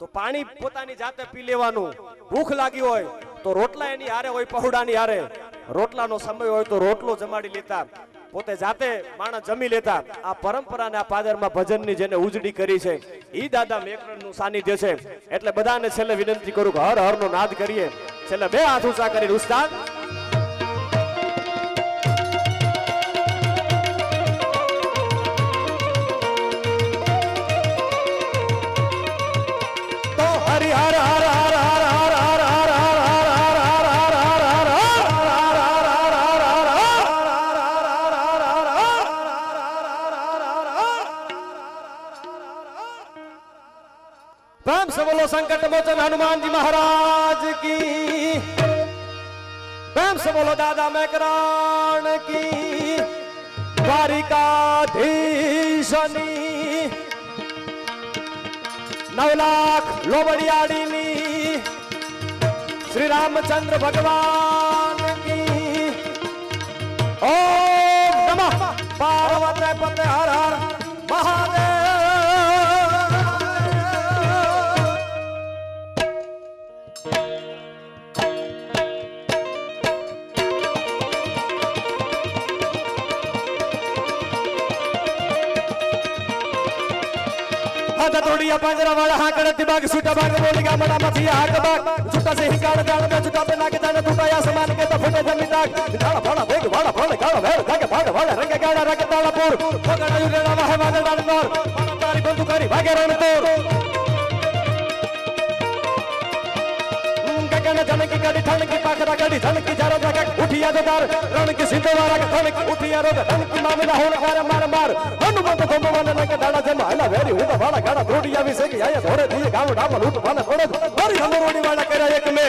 તો પાણી પોતાની જાતે પી લેવાનું ભૂખ લાગી હોય તો રોટલા એની હારે હોય પહોડાની હારે રોટલાનો સમય હોય તો રોટલો જમાડી લેતા પોતે જાતે માણસ જમી લેતા આ પરંપરાને આ પાદરમાં ભજનની જેને ઉજળી કરી છે ઈ દાદા મેકરણનું સાનિધ્ય છે એટલે બધાને છેલ્લે વિનંતી કરું કે હર હર નો નાદ કરીએ છેલ્લે બે હાથ ઊંચા કરીને ઉસ્તાદ તો હરિ હર હર હર प्रेम से बोलो संकट मोचन हनुमान जी महाराज की प्रेम से बोलो दादा मैकरान की द्वारिकाधीशनी 9 लाख लोबड़ियाड़ी श्री रामचंद्र भगवान की ओम नमः पार्वती पते हर हर महादेव तोड़िया पंजरा वाला हाकड़ दिमाग छूटा बाग बोलिया मना मथिया हाक बाग छूटा से ही काल जान में छूटा पे नाके जाने टूटा या समान के तो फटे जमी दाग डाला भाड़ा बेग भाड़ा भाड़ा गाड़ा भेड़ धागे भाग भाड़ा रंग गाड़ा रंग तालापुर भगड़ा युरेला वाहे वाले डाल नोर तारी बंदूकारी भागे रण तोर गगन जन की गड़ी ठन की पाखरा गड़ी धन की जरा जगह उठिया दो दार रण की सिंधवारा का धन की उठिया रो धन की मामला होने वाला मार मार हनुमंत धोमवन लगे दाड़ा जमा हला वेरी हुदा वाला गाड़ा धोड़िया भी से कि आया धोरे दिए गांव डामा लूट वाला थोड़े हरी हमरोड़ी वाला करे एक में